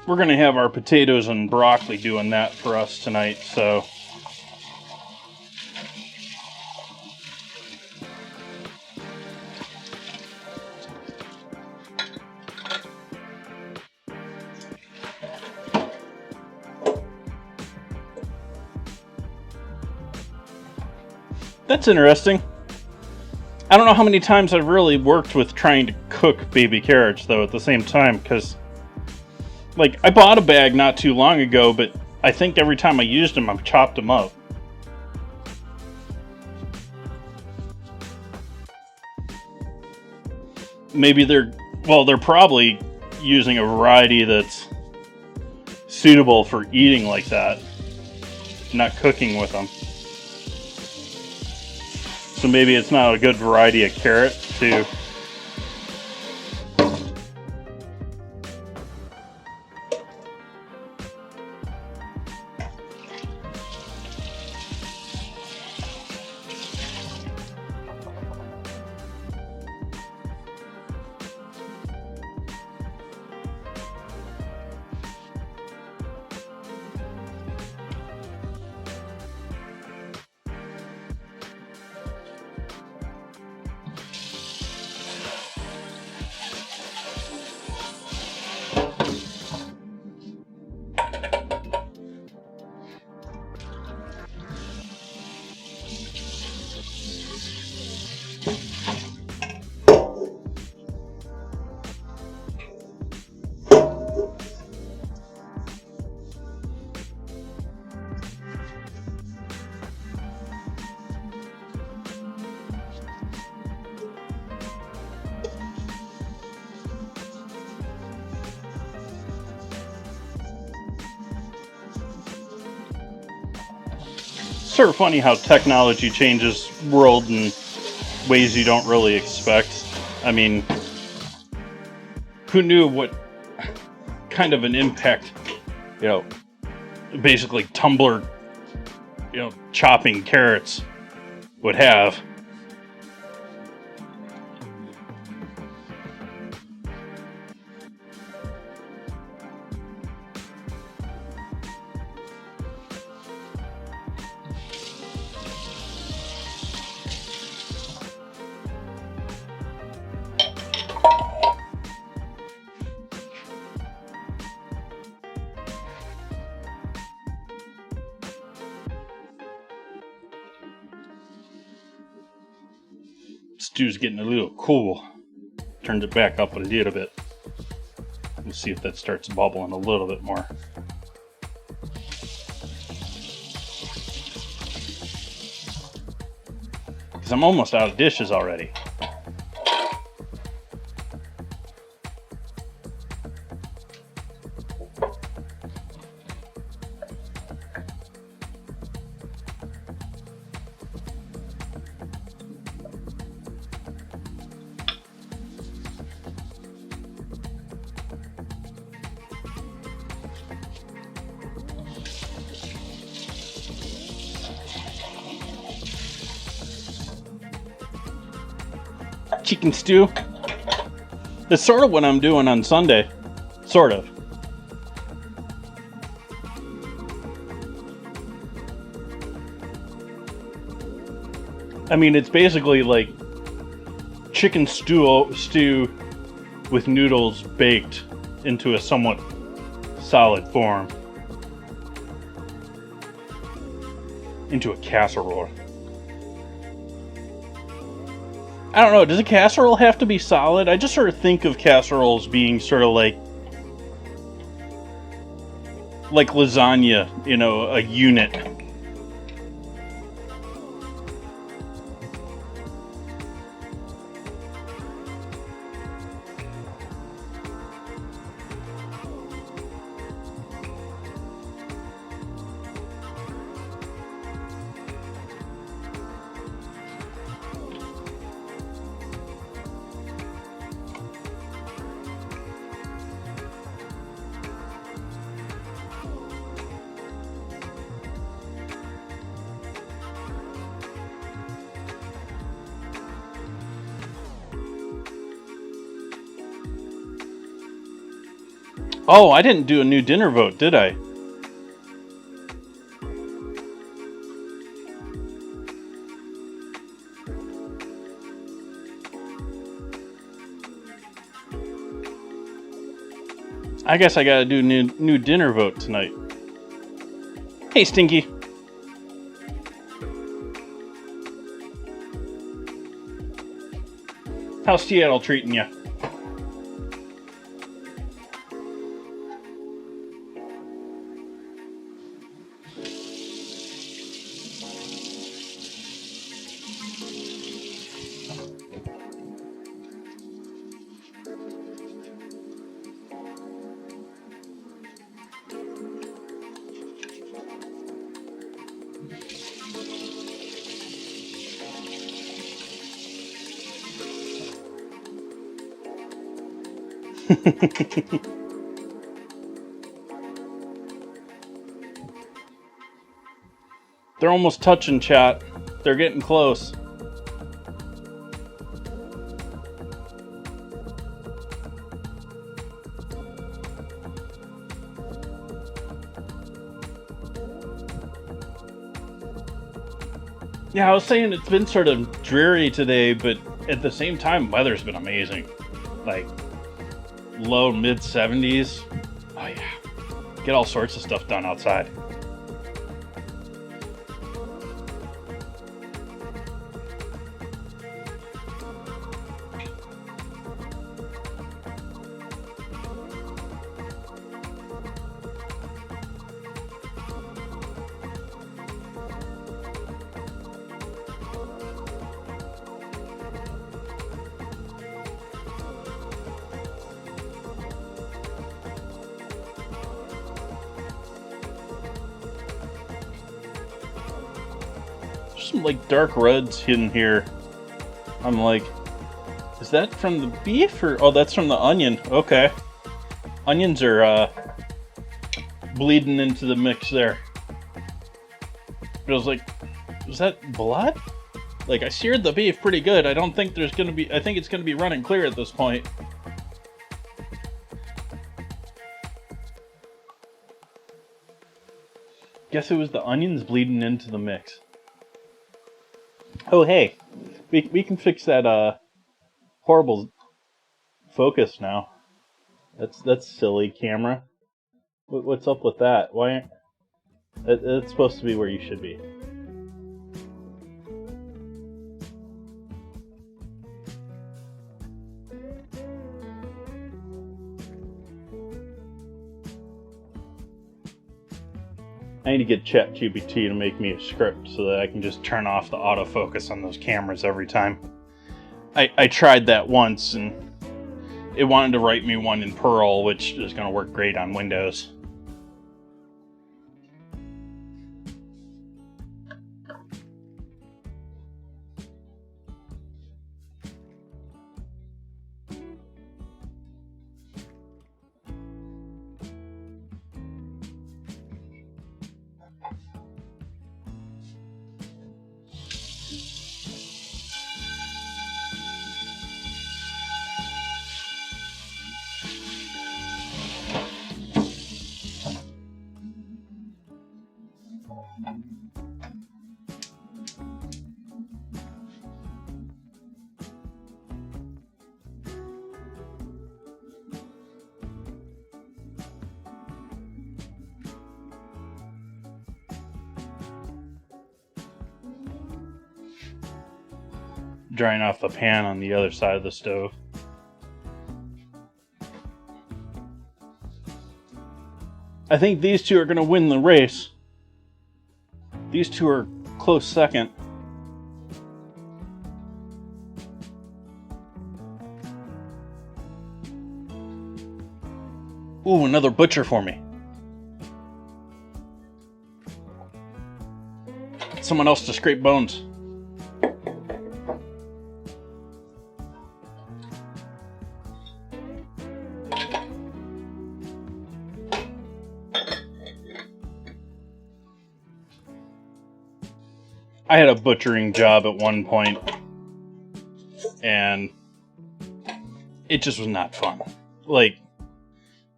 we're going to have our potatoes and broccoli doing that for us tonight, so that's interesting. I don't know how many times I've really worked with trying to cook baby carrots, though, at the same time, because, like, I bought a bag not too long ago, but I think every time I used them, I've chopped them up. Maybe they're probably using a variety that's suitable for eating like that, not cooking with them. So maybe it's not a good variety of carrot to... Sort of funny how technology changes world in ways you don't really expect. I mean, who knew what kind of an impact, basically tumbler, chopping carrots would have. Stew's getting a little cool. Turned it back up a little bit. We'll see if that starts bubbling a little bit more. Because I'm almost out of dishes already. Chicken stew. That's sort of what I'm doing on Sunday. Sort of. I mean, it's basically like chicken stew with noodles baked into a somewhat solid form. Into a casserole. I don't know, does a casserole have to be solid? I just sort of think of casseroles being sort of like lasagna, a unit. Oh, I didn't do a new dinner vote, did I? I guess I gotta do new dinner vote tonight. Hey, Stinky. How's Seattle treating you? They're almost touching, chat. They're getting close. Yeah, I was saying it's been sort of dreary today, but at the same time, weather's been amazing. Like, low mid 70s. Oh yeah, get all sorts of stuff done outside. Some like dark reds hidden here. I'm like, is that from the beef or oh, that's from the onion? Okay, onions are bleeding into the mix there. But I was like, is that blood? Like, I seared the beef pretty good. I don't think there's gonna be. I think it's gonna be running clear at this point. Guess it was the onions bleeding into the mix. Oh hey, we can fix that horrible focus now. That's silly, camera. What's up with that? Why? It's supposed to be where you should be. I need to get ChatGPT to make me a script so that I can just turn off the autofocus on those cameras every time. I tried that once and it wanted to write me one in Perl, which is going to work great on Windows. Drying off the pan on the other side of the stove. I think these two are going to win the race. These two are close second. Ooh, another butcher for me. Someone else to scrape bones. I had a butchering job at one point, and it just was not fun. Like,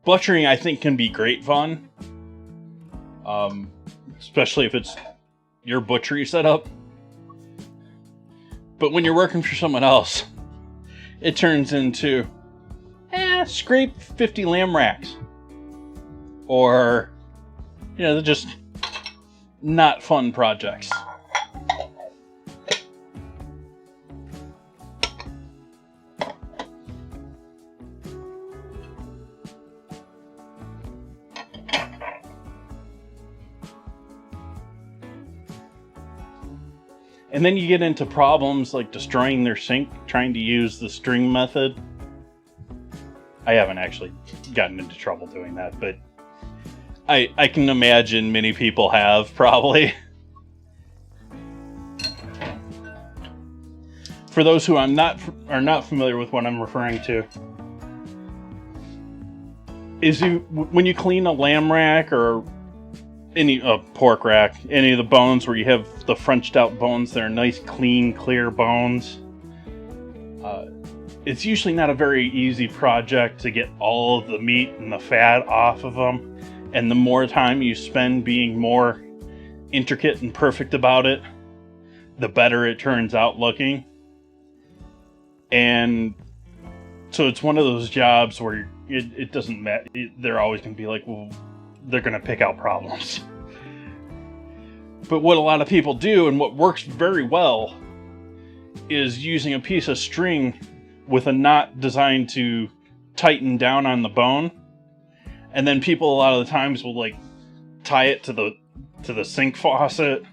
butchering, I think, can be great fun, especially if it's your butchery setup. But when you're working for someone else, it turns into, scrape 50 lamb racks. Or, they're just not fun projects. And then you get into problems like destroying their sink, trying to use the string method. I haven't actually gotten into trouble doing that, but I can imagine many people have, probably. For those who are not familiar with what I'm referring to, is when you clean a lamb rack or any pork rack, any of the bones where you have the Frenched out bones, they're nice, clean, clear bones. It's usually not a very easy project to get all of the meat and the fat off of them. And the more time you spend being more intricate and perfect about it, the better it turns out looking. And so it's one of those jobs where it doesn't matter. They're always going to be like, well, they're going to pick out problems. But what a lot of people do, and what works very well, is using a piece of string with a knot designed to tighten down on the bone. And then people a lot of the times will like tie it to the sink faucet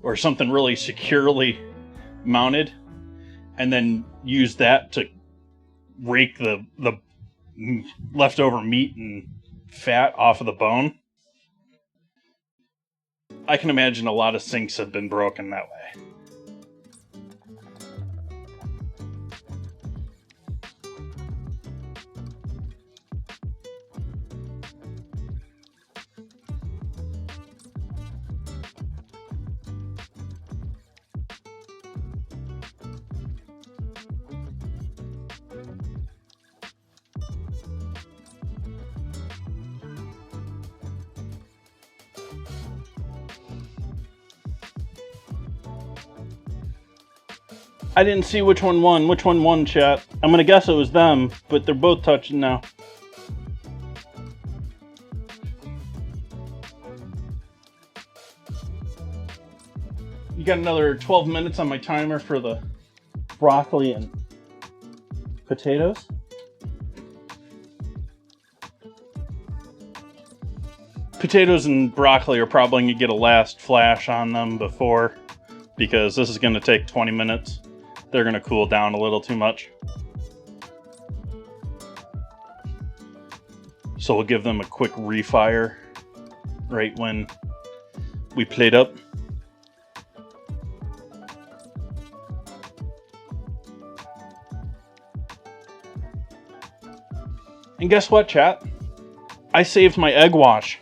or something really securely mounted, and then use that to rake the leftover meat and fat off of the bone. I can imagine a lot of sinks have been broken that way. I didn't see which one won. Which one won, chat? I'm gonna guess it was them, but they're both touching now. You got another 12 minutes on my timer for the broccoli and potatoes. Potatoes and broccoli are probably gonna get a last flash on them before, because this is gonna take 20 minutes. They're going to cool down a little too much. So we'll give them a quick refire right when we plate up. And guess what, chat? I saved my egg wash.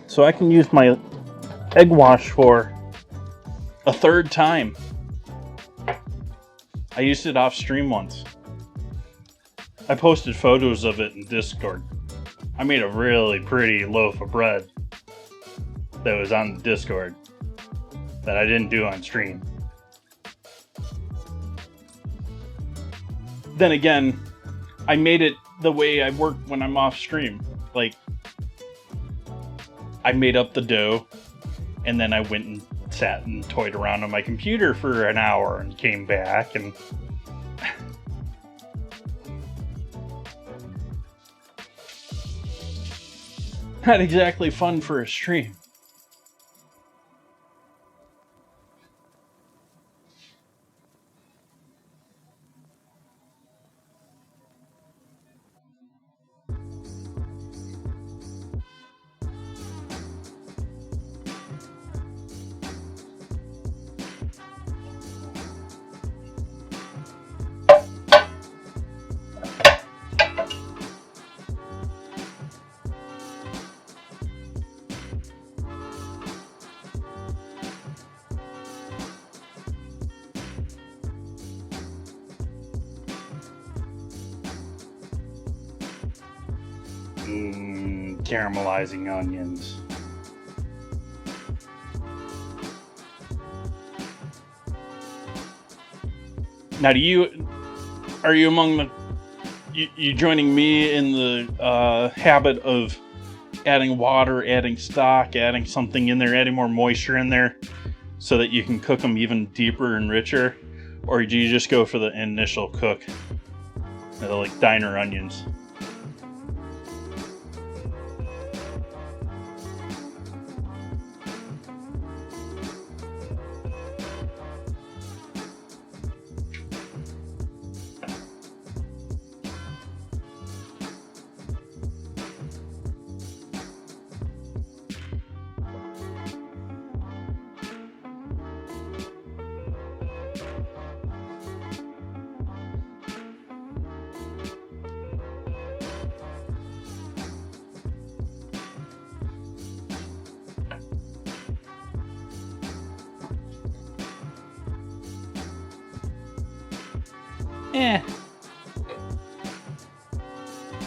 So I can use my egg wash for a third time. I used it off stream once. I posted photos of it in Discord. I made a really pretty loaf of bread that was on the Discord that I didn't do on stream. Then again, I made it the way I work when I'm off stream. Like, I made up the dough, and then I went and sat and toyed around on my computer for an hour and came back, and not exactly fun for a stream. Caramelizing onions. Now, are you among the, you joining me in the habit of adding water, adding stock, adding something in there, adding more moisture in there so that you can cook them even deeper and richer? Or do you just go for the initial cook, like diner onions?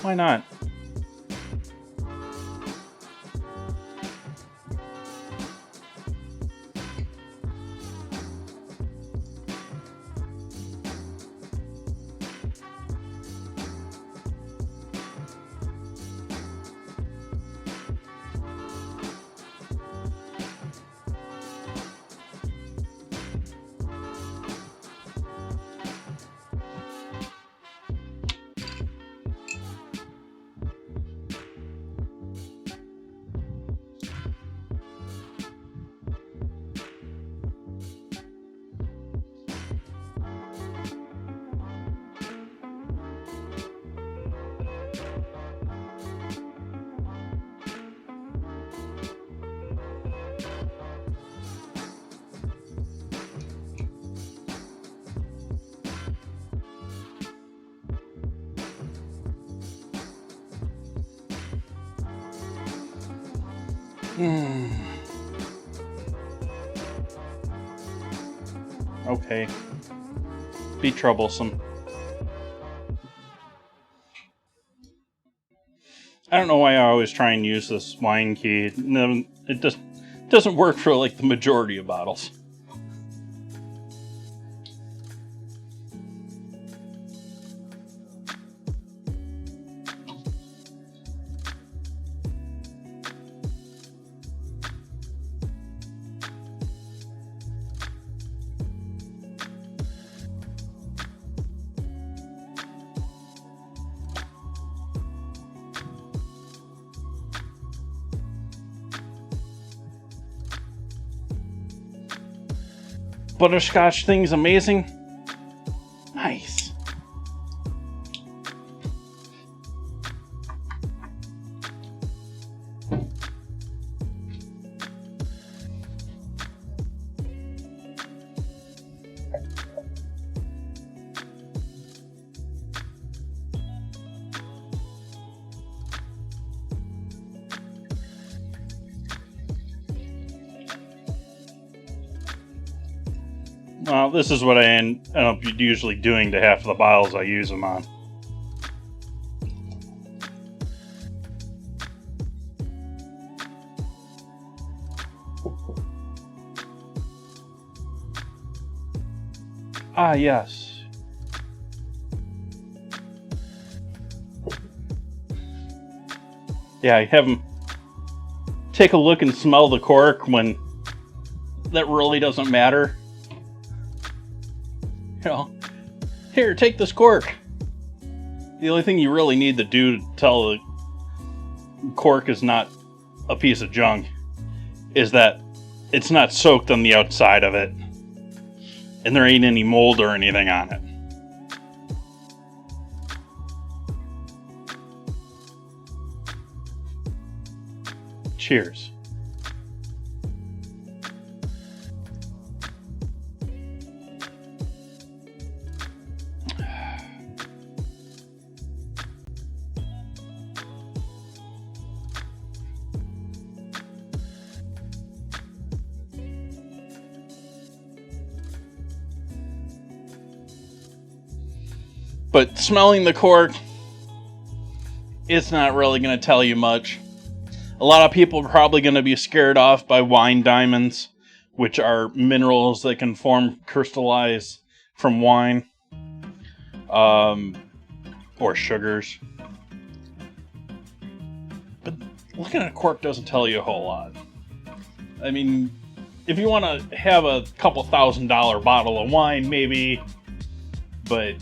Why not? Okay. Be troublesome. I don't know why I always try and use this wine key. No, it just doesn't work for like the majority of bottles. Butterscotch thing's amazing. Nice. Well, this is what I end up usually doing to half of the bottles I use them on. Ah, yes. Yeah, I have them take a look and smell the cork when that really doesn't matter. You know, here, take this cork. The only thing you really need to do to tell the cork is not a piece of junk is that it's not soaked on the outside of it. And there ain't any mold or anything on it. Cheers. But smelling the cork, it's not really going to tell you much. A lot of people are probably going to be scared off by wine diamonds, which are minerals that can crystallize from wine, or sugars. But looking at a cork doesn't tell you a whole lot. I mean, if you want to have a couple $1,000 bottle of wine, maybe, but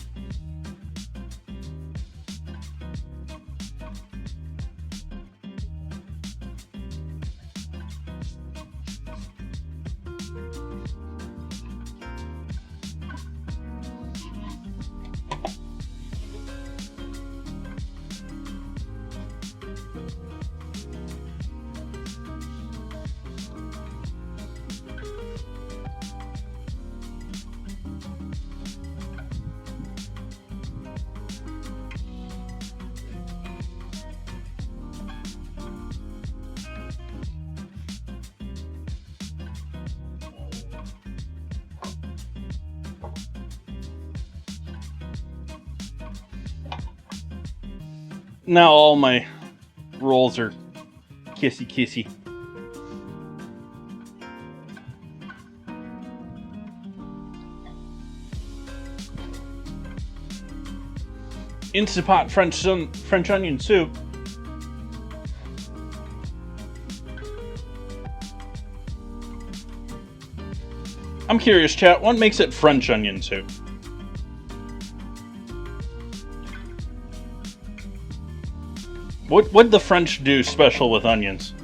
Now all my rolls are kissy kissy. Instant Pot French onion soup. I'm curious, chat, what makes it French onion soup? What'd the French do special with onions?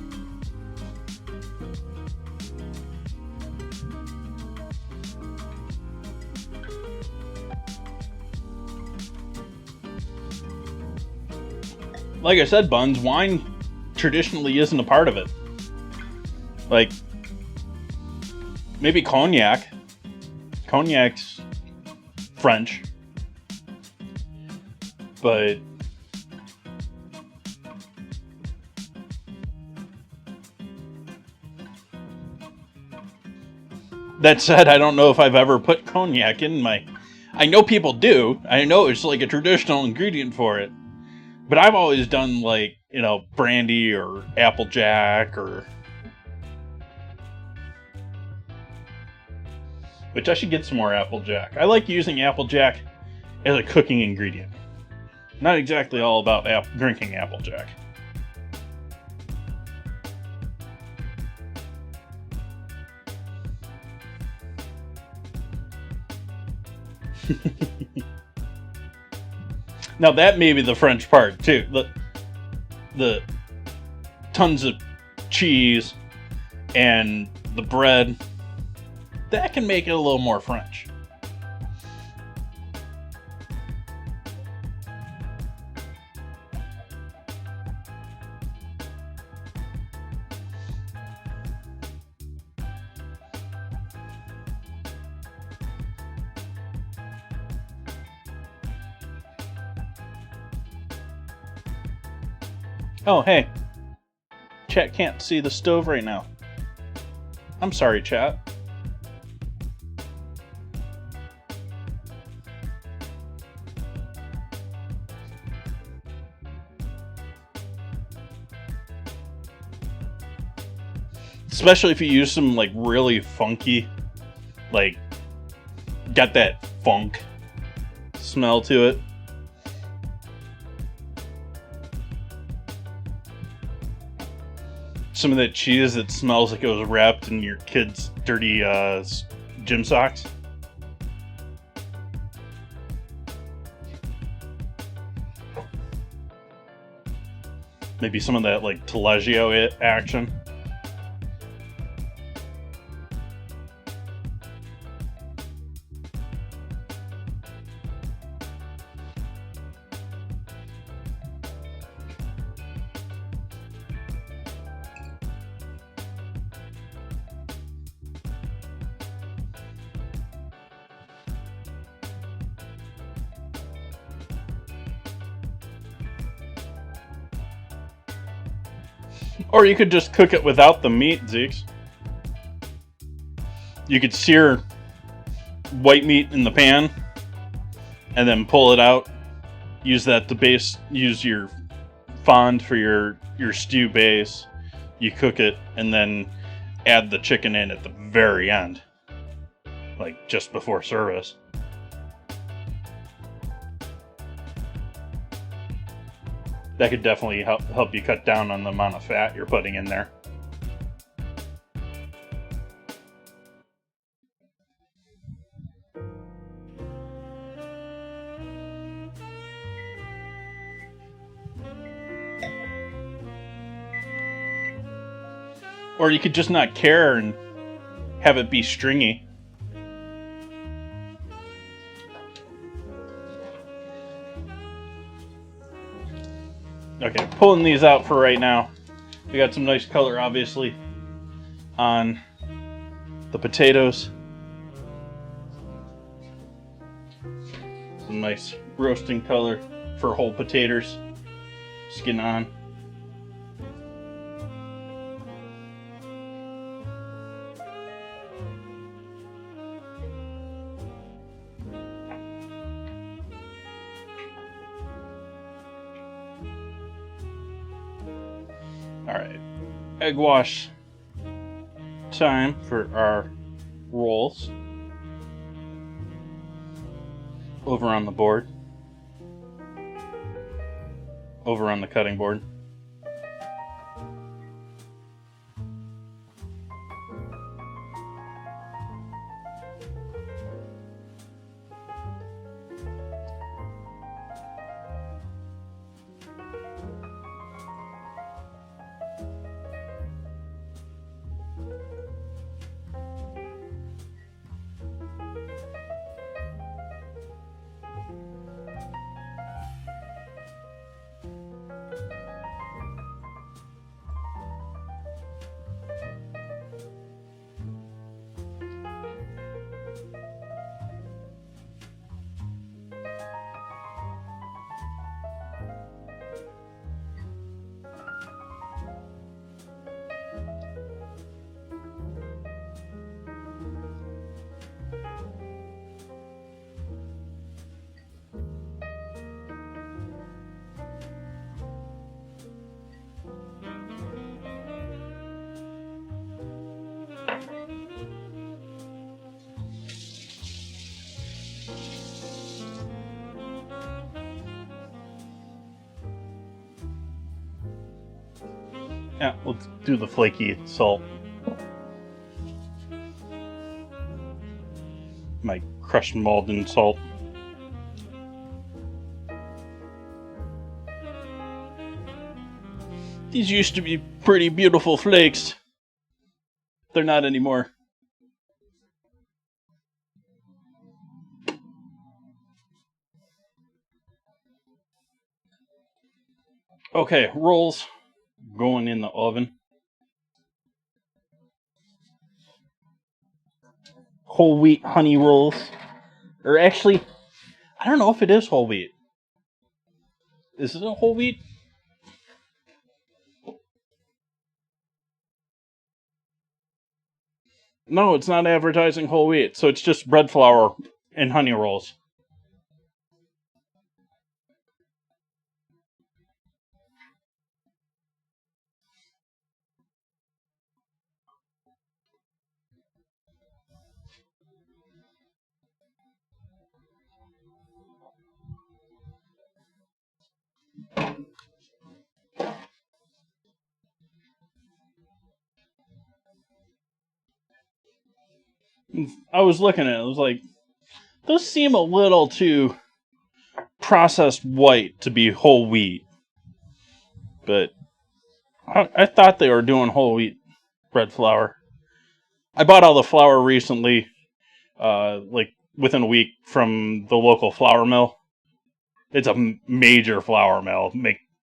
Like I said, Buns, wine traditionally isn't a part of it. Like, maybe cognac. Cognac's French. But that said, I don't know if I've ever put cognac in my... I know people do. I know it's like a traditional ingredient for it. But I've always done, like, you know, brandy or Applejack or... Which I should get some more Applejack. I like using Applejack as a cooking ingredient. Not exactly all about drinking Applejack. Now that may be the French part too. The tons of cheese and the bread. That can make it a little more French. Oh, hey. Chat can't see the stove right now. I'm sorry, chat. Especially if you use some, like, really funky, like, got that funk smell to it. Some of that cheese that smells like it was wrapped in your kid's dirty gym socks. Maybe some of that, like, Taleggio action. Or you could just cook it without the meat, Zeeks. You could sear white meat in the pan and then pull it out. Use that to base, use your fond for your stew base. You cook it and then add the chicken in at the very end. Like just before service. That could definitely help you cut down on the amount of fat you're putting in there. Or you could just not care and have it be stringy. Okay, pulling these out for right now. We got some nice color, obviously, on the potatoes. Some nice roasting color for whole potatoes. Skin on. Alright, egg wash time for our rolls. Over on the board. Over on the cutting board. Yeah, let's do the flaky salt. My crushed Malden salt. These used to be pretty beautiful flakes. They're not anymore. Okay, rolls going in the oven. Whole wheat honey rolls. Or actually, I don't know if it is whole wheat. Is it a whole wheat? No, it's not advertising whole wheat, so it's just bread flour and honey rolls. I was looking at it, I was like, those seem a little too processed white to be whole wheat. But I thought they were doing whole wheat bread flour. I bought all the flour recently, like within a week from the local flour mill. It's a major flour mill,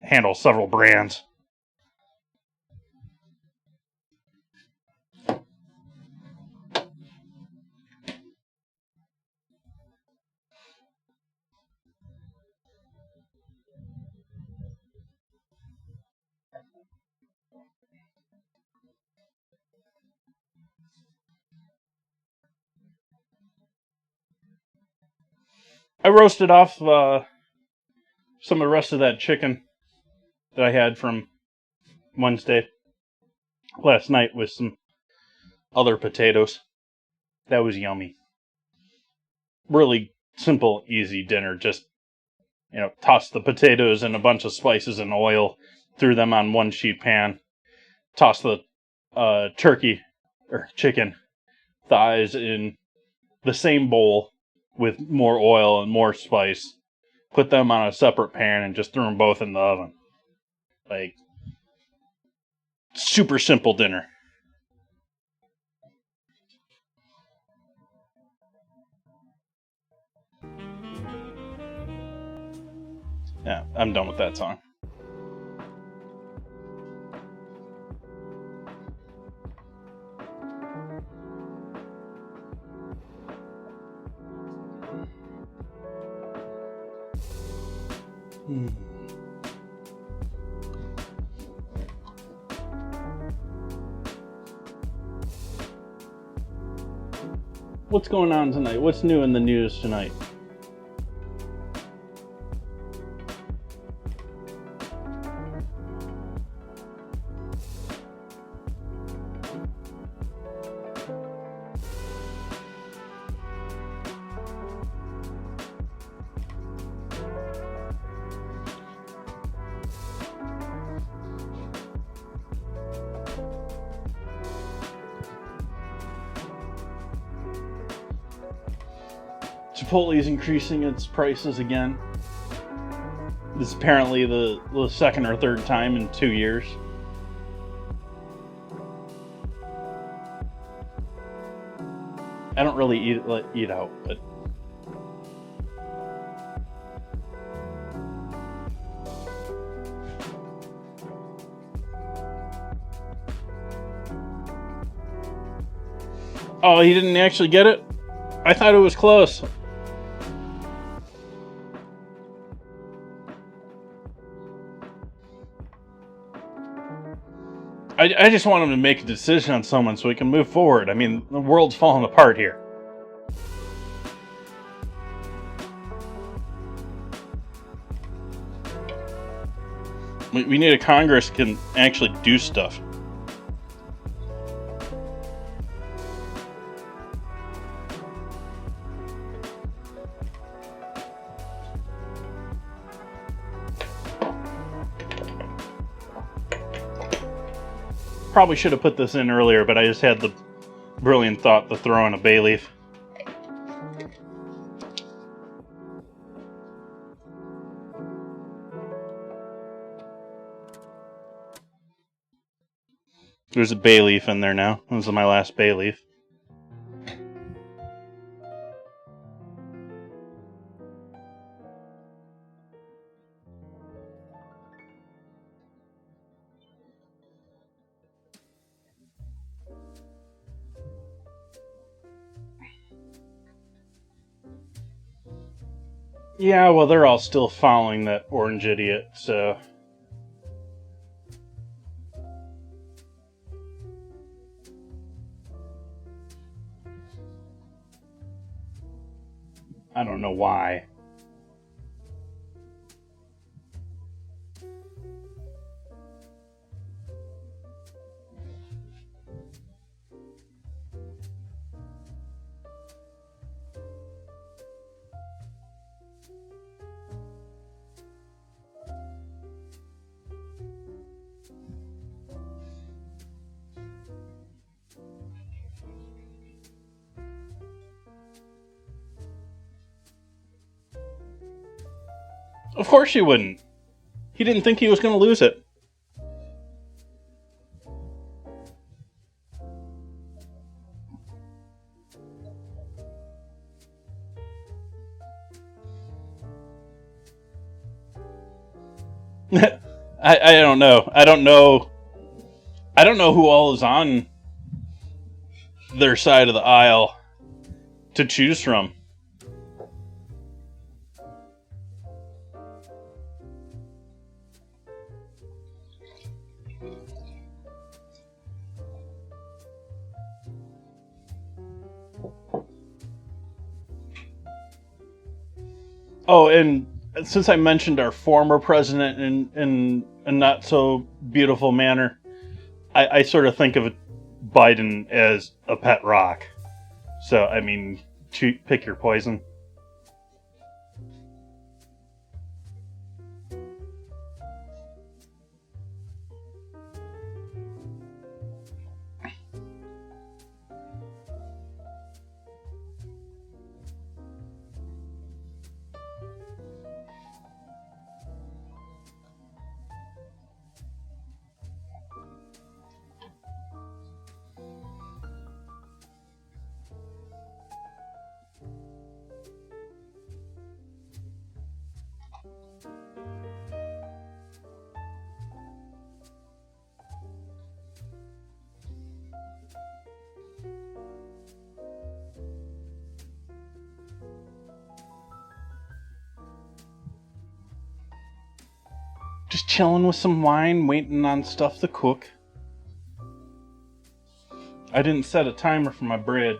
handle several brands. I roasted off some of the rest of that chicken that I had from Wednesday last night with some other potatoes. That was yummy. Really simple, easy dinner. Just, toss the potatoes and a bunch of spices and oil, threw them on one sheet pan, toss the turkey or chicken thighs in the same bowl with more oil and more spice, put them on a separate pan, and just threw them both in the oven. Like, super simple dinner. Yeah, I'm done with that song. What's going on tonight? What's new in the news tonight? Chipotle's increasing its prices again. This is apparently the second or third time in 2 years. I don't really eat out, but oh, he didn't actually get it? I thought it was close. I just want him to make a decision on someone so we can move forward. I mean, the world's falling apart here. We need a Congress can actually do stuff. Probably should have put this in earlier, but I just had the brilliant thought to throw in a bay leaf. There's a bay leaf in there now. This is my last bay leaf. Yeah, well, they're all still following that orange idiot, so... I don't know why. Of course he wouldn't. He didn't think he was going to lose it. I don't know. I don't know who all is on their side of the aisle to choose from. Oh, and since I mentioned our former president in a not so beautiful manner, I sort of think of Biden as a pet rock. So, I mean, pick your poison. Just chilling with some wine, waiting on stuff to cook. I didn't set a timer for my bread.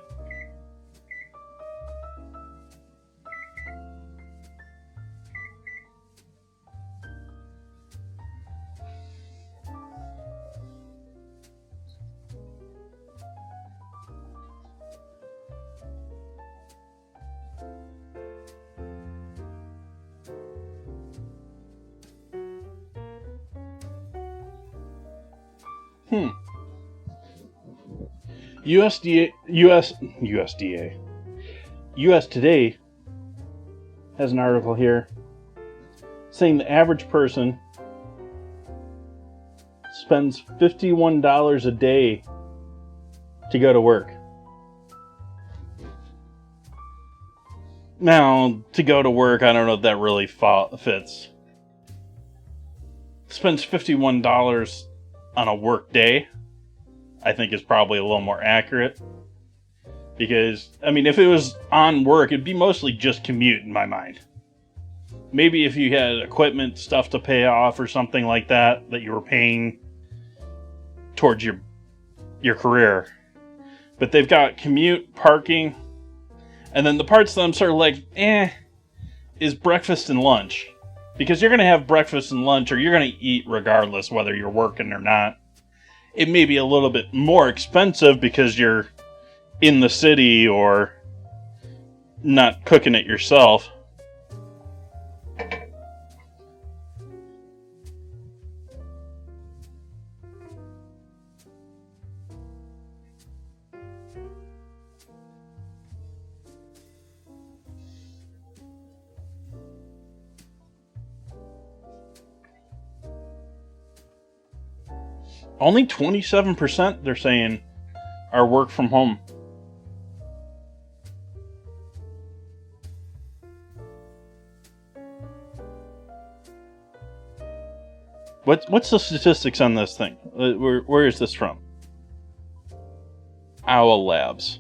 US Today has an article here saying the average person spends $51 a day to go to work. Now, to go to work, I don't know if that really fits. Spends $51 on a work day, I think is probably a little more accurate. Because, I mean, if it was on work, it'd be mostly just commute in my mind. Maybe if you had equipment stuff to pay off or something like that you were paying towards your career. But they've got commute, parking, and then the parts that I'm sort of like, is breakfast and lunch. Because you're going to have breakfast and lunch, or you're going to eat regardless whether you're working or not. It may be a little bit more expensive because you're in the city or not cooking it yourself. Only 27% they're saying are work from home. What's the statistics on this thing? Where is this from? Owl Labs.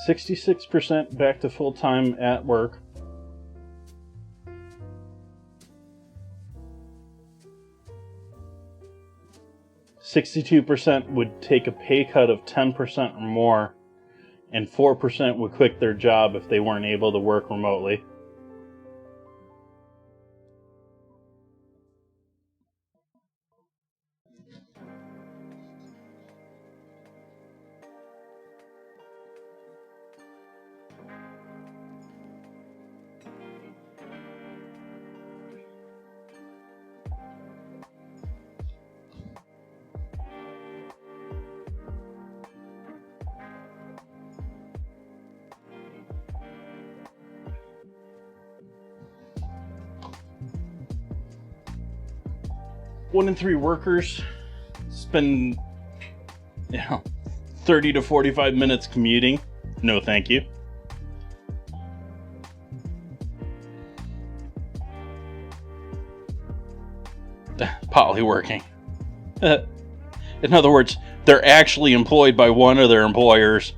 %66 back to full-time at work. %62% would take a pay cut of 10% or more, and 4% would quit their job if they weren't able to work remotely. One in 3 workers spend 30 to 45 minutes commuting. No, thank you. Polyworking. In other words, they're actually employed by one of their employers,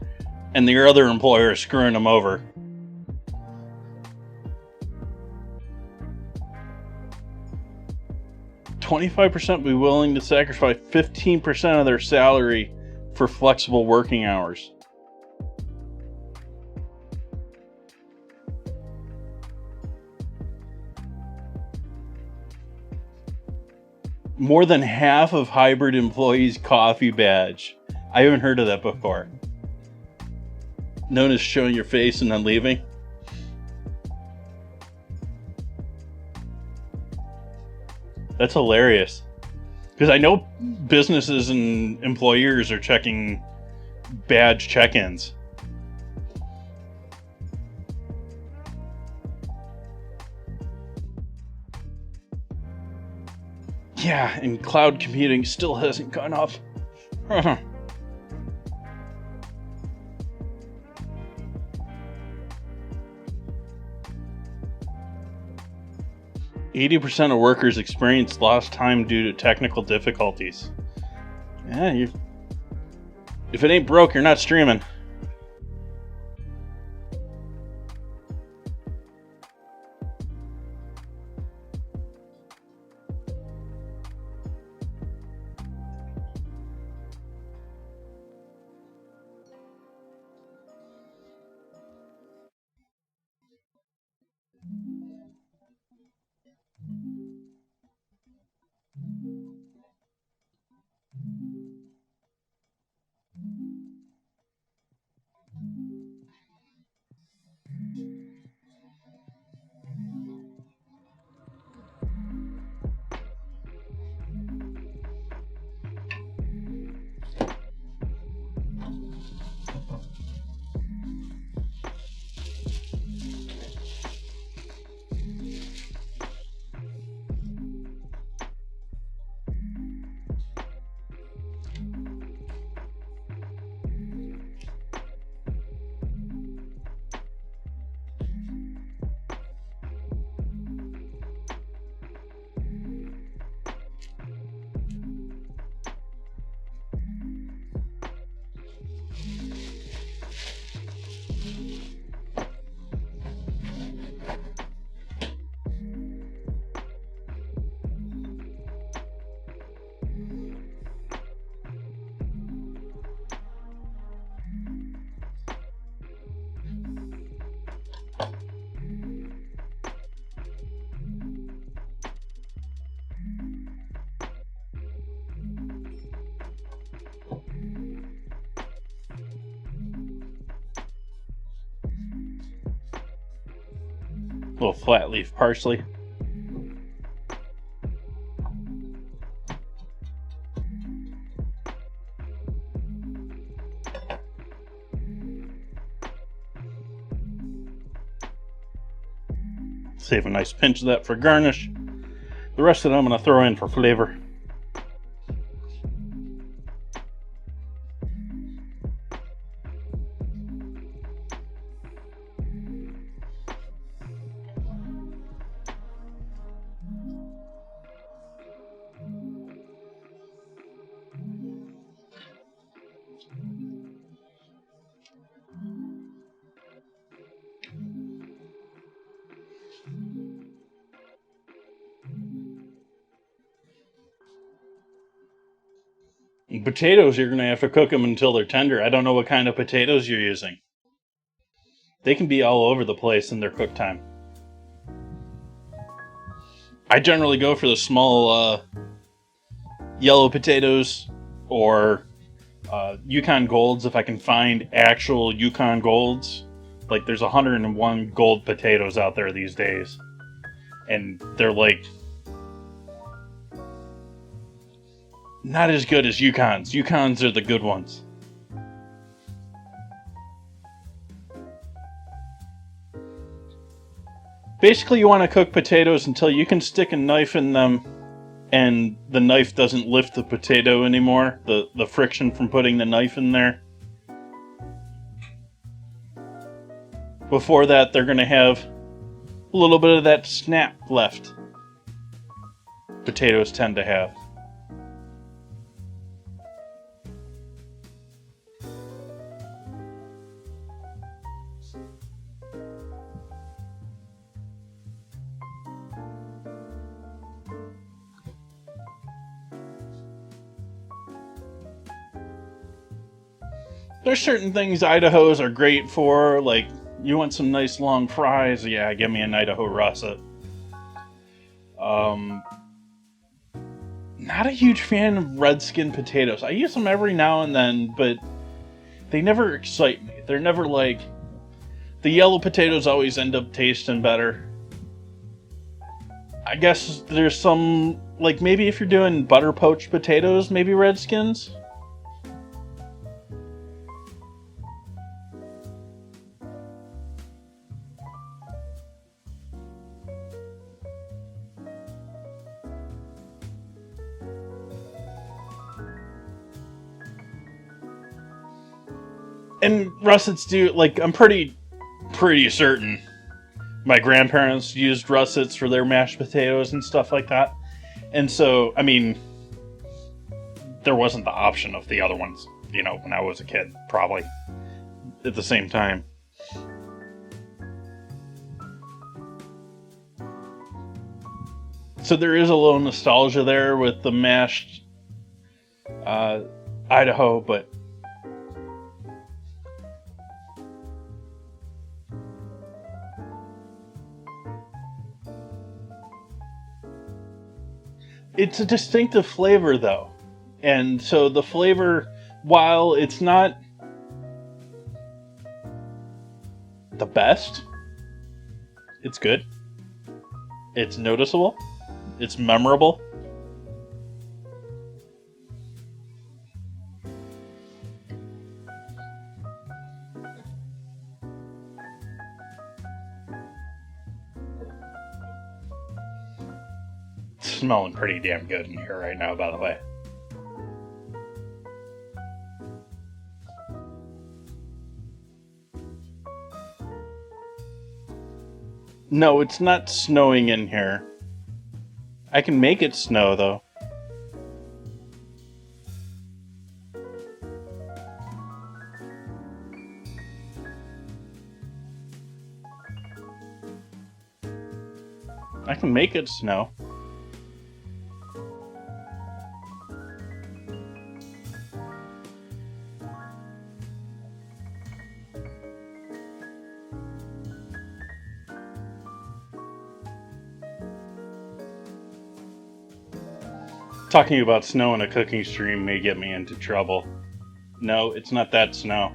and their other employer is screwing them over. %25% be willing to sacrifice 15% of their salary for flexible working hours. More than half of hybrid employees' coffee badge. I haven't heard of that before. Known as showing your face and then leaving. That's hilarious. Because I know businesses and employers are checking badge check-ins. Yeah, and cloud computing still hasn't gone up. 80% of workers experience lost time due to technical difficulties. Yeah, if it ain't broke, you're not streaming. little flat leaf parsley. Save a nice pinch of that for garnish. The rest of it I'm going to throw in for flavor. Potatoes, you're going to have to cook them until they're tender. I don't know what kind of potatoes you're using. They can be all over the place in their cook time. I generally go for the small yellow potatoes or Yukon Golds if I can find actual Yukon Golds. Like there's 101 gold potatoes out there these days. And they're like not as good as Yukons. Yukons are the good ones. Basically, you want to cook potatoes until you can stick a knife in them and the knife doesn't lift the potato anymore. The friction from putting the knife in there. Before that, they're going to have a little bit of that snap left. Potatoes tend to have. There's certain things Idahos are great for, like you want some nice long fries, yeah, give me an Idaho russet. Not a huge fan of red skin potatoes. I use them every now and then, but they never excite me. They're never like... The yellow potatoes always end up tasting better. I guess there's some... Like maybe if you're doing butter poached potatoes, maybe red skins? And russets do, like, I'm pretty certain my grandparents used russets for their mashed potatoes and stuff like that. And so, I mean, there wasn't the option of the other ones, you know, when I was a kid, probably, at the same time. So there is a little nostalgia there with the mashed Idaho, but it's a distinctive flavor, though. And so the flavor, while it's not the best, it's good. It's noticeable. It's memorable. It's smelling pretty damn good in here right now, by the way. No, it's not snowing in here. I can make it snow, though. I can make it snow. Talking about snow in a cooking stream may get me into trouble. No, it's not that snow.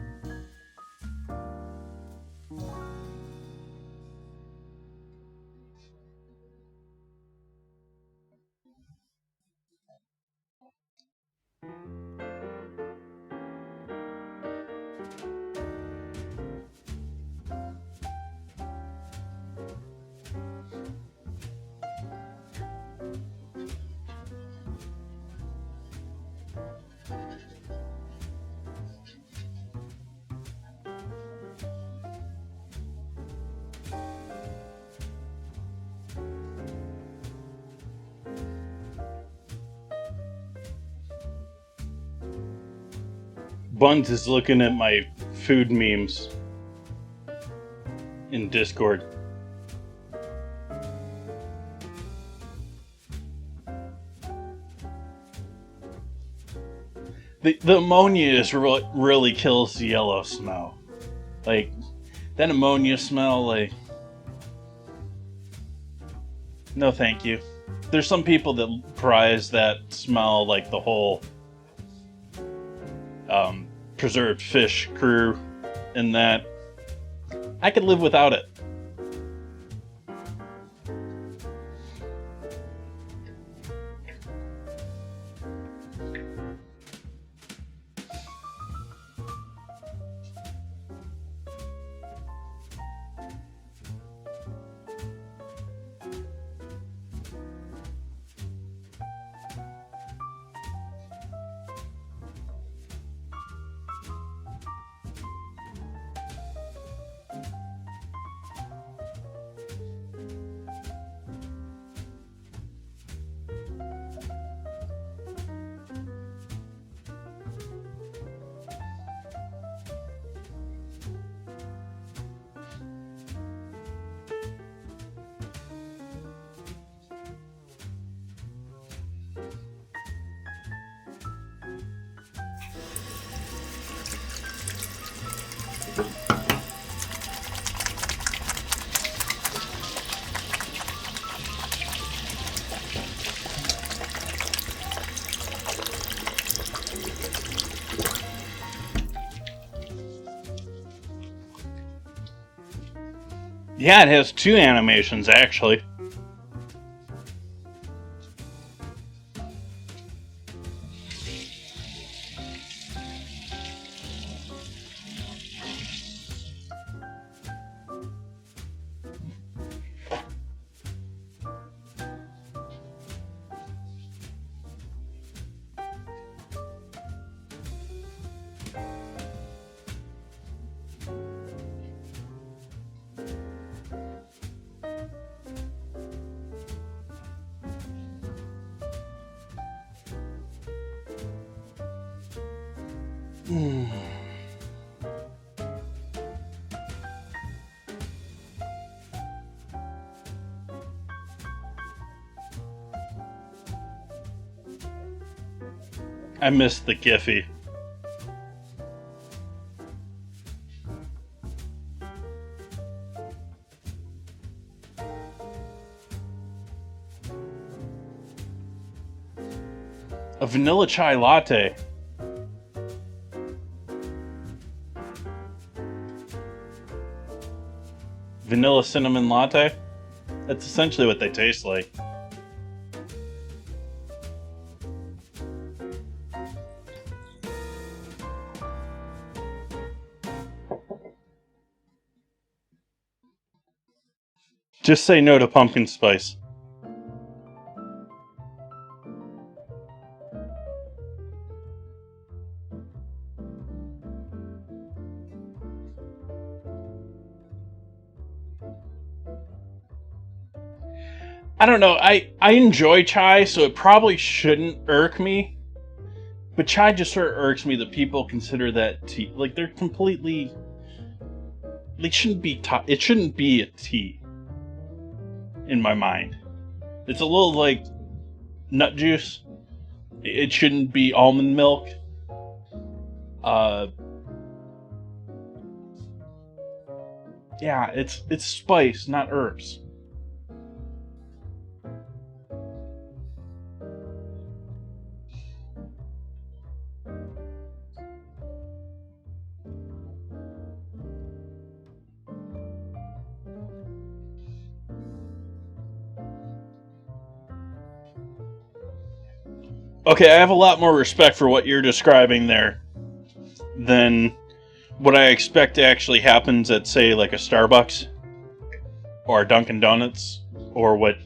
Buns is looking at my food memes in Discord. The ammonia is really kills the yellow smell. Like, that ammonia smell, like... No thank you. There's some people that prize that smell like the whole preserved fish crew, and that I could live without it. Yeah, it has 2 animations, actually. I miss the Giphy. A vanilla chai latte. Vanilla cinnamon latte? That's essentially what they taste like. Just say no to pumpkin spice. I don't know, I enjoy chai, so it probably shouldn't irk me. But chai just sort of irks me that people consider that tea. Like, they're completely... They shouldn't be... It shouldn't be a tea. In my mind. It's a little like nut juice. It shouldn't be almond milk. Yeah, it's spice, not herbs. Okay, I have a lot more respect for what you're describing there than what I expect actually happens at, say, like a Starbucks or a Dunkin' Donuts, or what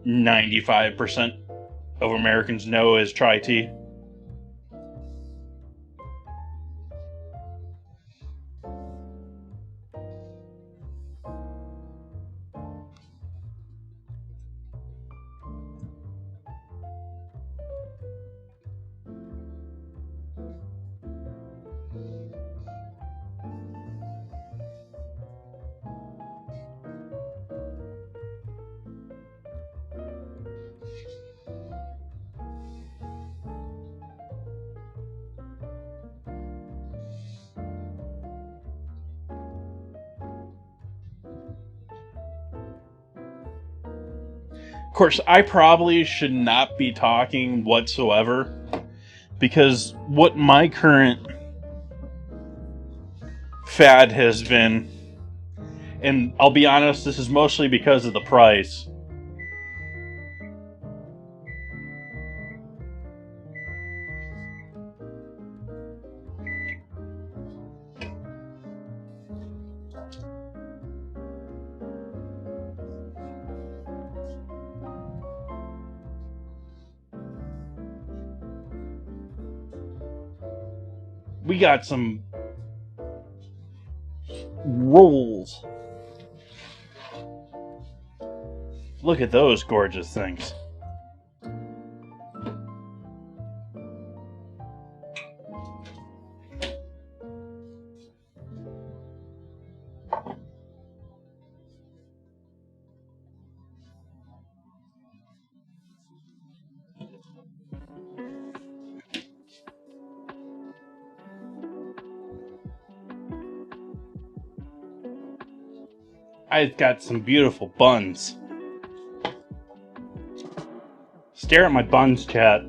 95% of Americans know as chai tea. Of course, I probably should not be talking whatsoever, because what my current fad has been, and I'll be honest, this is mostly because of the price. We got some rolls. Look at those gorgeous things. I've got some beautiful buns. Stare at my buns, chat.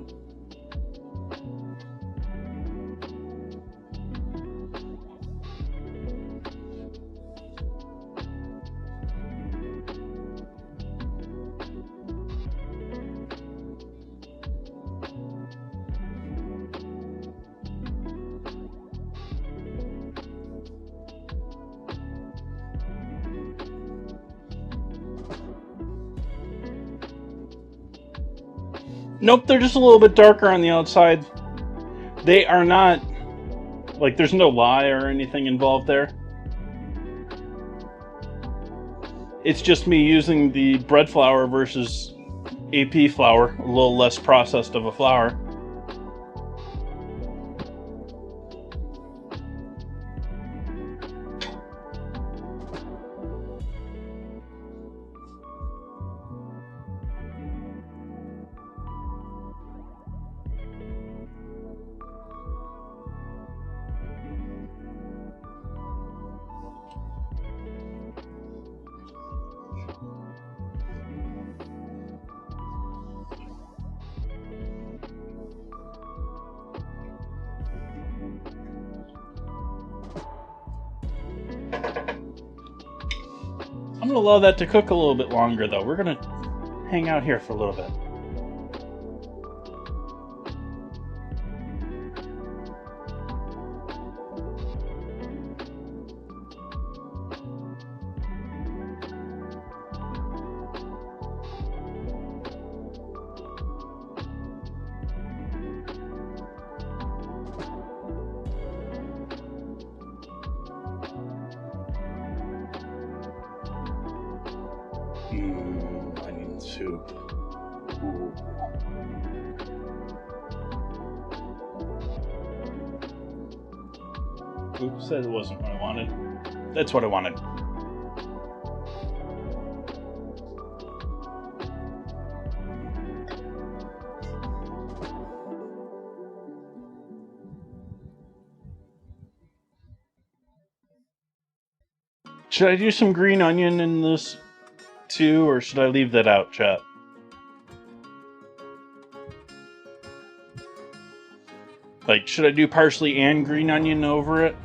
Nope, they're just a little bit darker on the outside. They are not, like, there's no lye or anything involved there. It's just me using the bread flour versus AP flour, a little less processed of a flour. I'm going to allow that to cook a little bit longer, though. We're going to hang out here for a little bit. Onion soup. Ooh. Oops, that wasn't what I wanted. That's what I wanted. Should I do some green onion in this too, or should I leave that out, chat? Like, should I do parsley and green onion over it?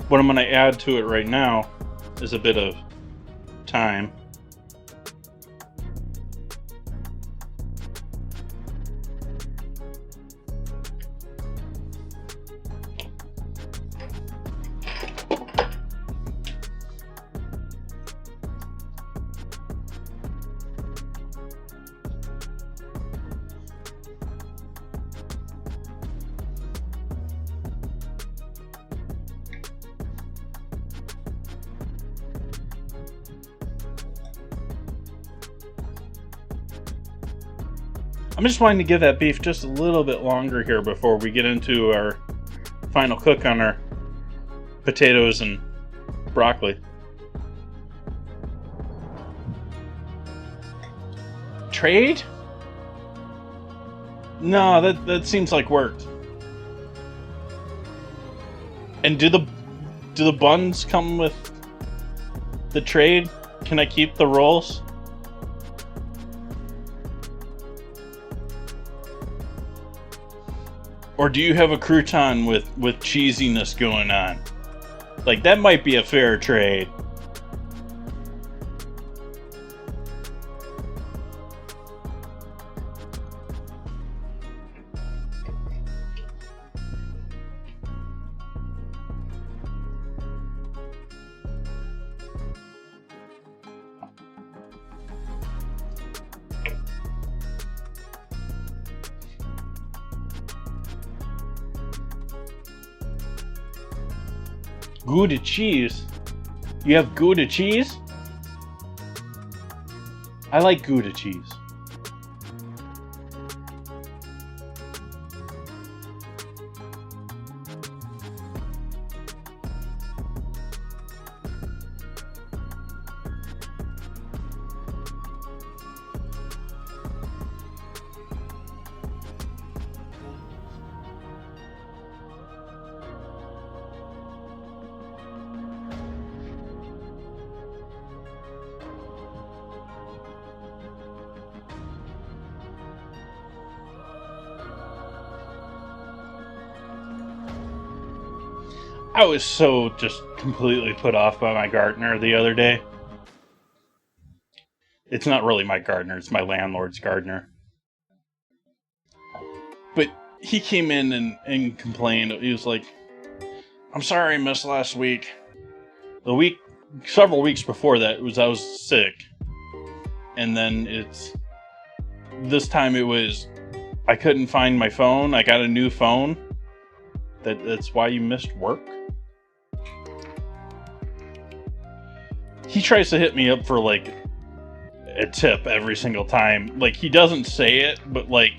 What I'm going to add to it right now is a bit of thyme. I'm just wanting to give that beef just a little bit longer here before we get into our final cook on our potatoes and broccoli. Trade? No, that seems like work. And do the buns come with the trade? Can I keep the rolls? Or do you have a crouton with cheesiness going on? Like, that might be a fair trade. Gouda cheese? You have Gouda cheese? I like Gouda cheese. I was so just completely put off by my gardener the other day. It's not really my gardener, it's my landlord's gardener. But he came in and complained. He was like, I'm sorry I missed last week. Several weeks before that, I was sick. And then this time it was, I couldn't find my phone. I got a new phone. That's why you missed work? He tries to hit me up for, like, a tip every single time. Like, he doesn't say it, but, like,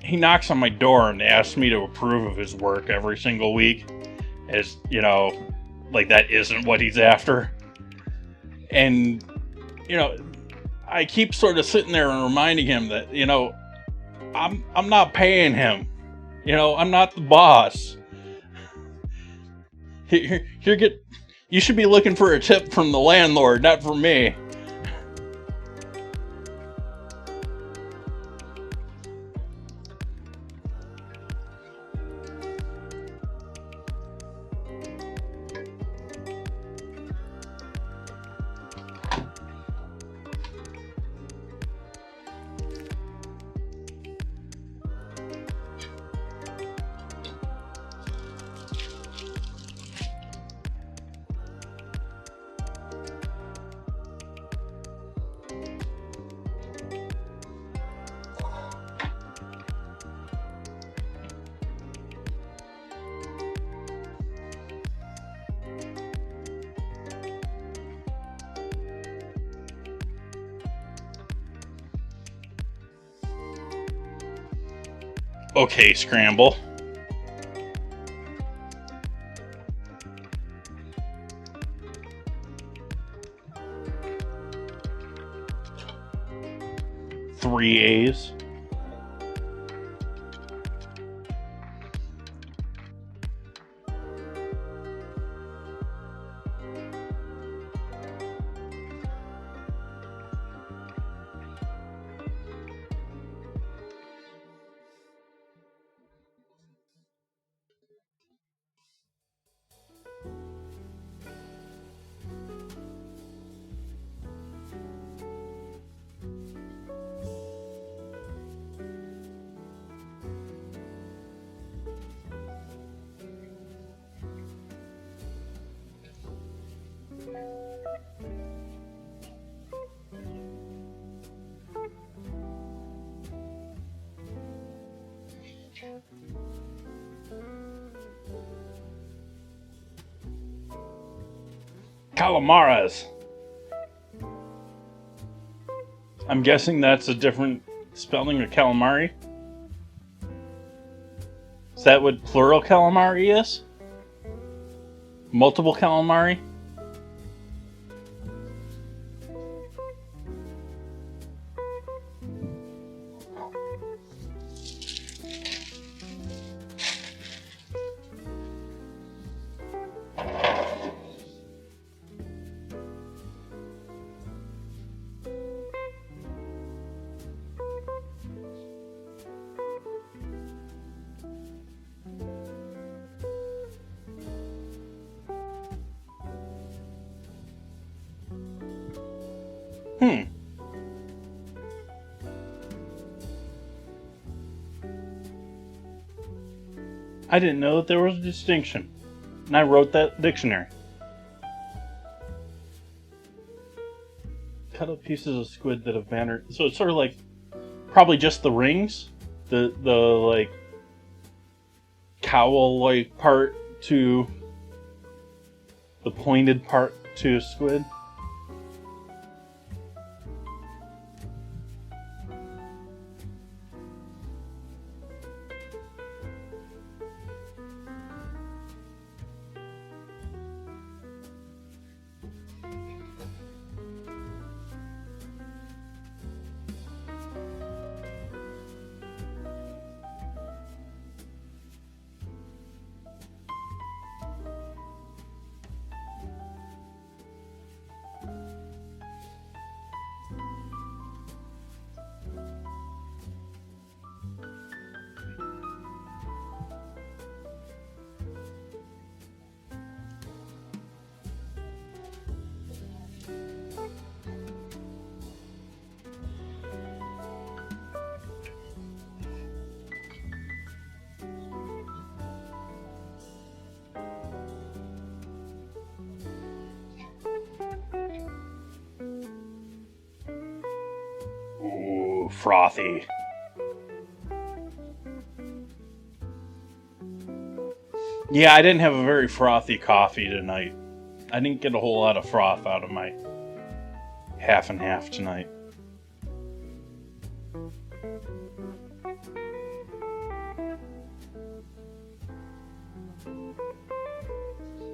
he knocks on my door and asks me to approve of his work every single week. As, you know, like, that isn't what he's after. And, you know, I keep sort of sitting there and reminding him that, you know, I'm not paying him. You know, I'm not the boss. You should be looking for a tip from the landlord, not from me. Okay, scramble. Three A's. Calamaras. I'm guessing that's a different Spelling of calamari? Is that what plural calamari is? Multiple calamari? I didn't know that there was a distinction. And I wrote that dictionary. Cut up pieces of squid that have bannered. So it's sort of like probably just the rings, the like cowl like part to the pointed part to a squid. Ooh, frothy. Yeah, I didn't have a very frothy coffee tonight. I didn't get a whole lot of froth out of my half and half tonight.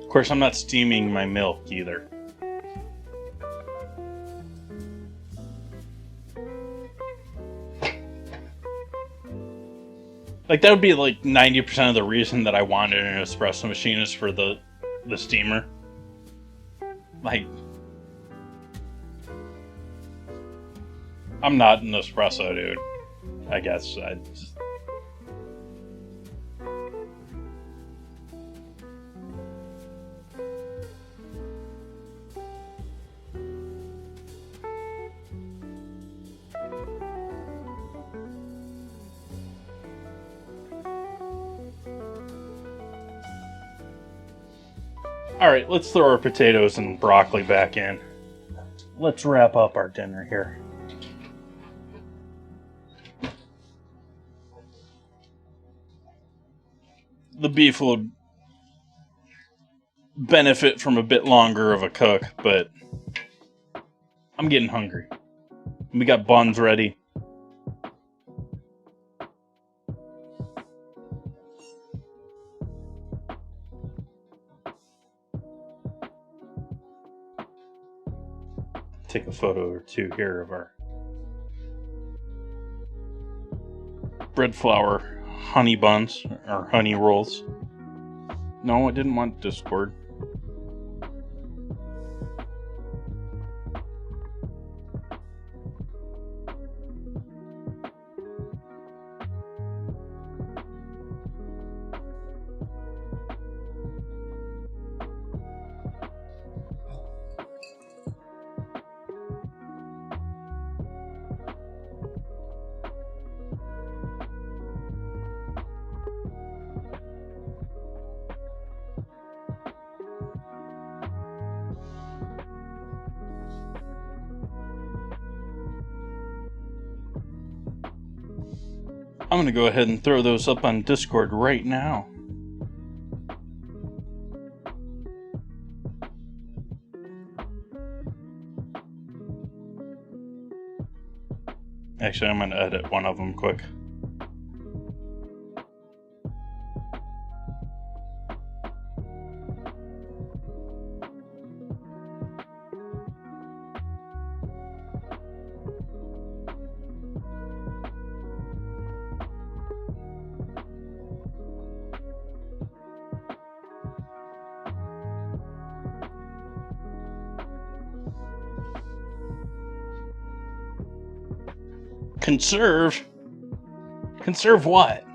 Of course, I'm not steaming my milk either. Like, that would be like 90% of the reason that I wanted an espresso machine is for the steamer. Like, I'm not an espresso dude, I guess. Alright, let's throw our potatoes and broccoli back in. Let's wrap up our dinner here. The beef will benefit from a bit longer of a cook, but I'm getting hungry. We got buns ready. Take a photo or two here of our bread flour honey buns or honey rolls. No, I didn't want Discord. I'm going to go ahead and throw those up on Discord right now. Actually, I'm going to edit one of them quick. Conserve? Conserve what?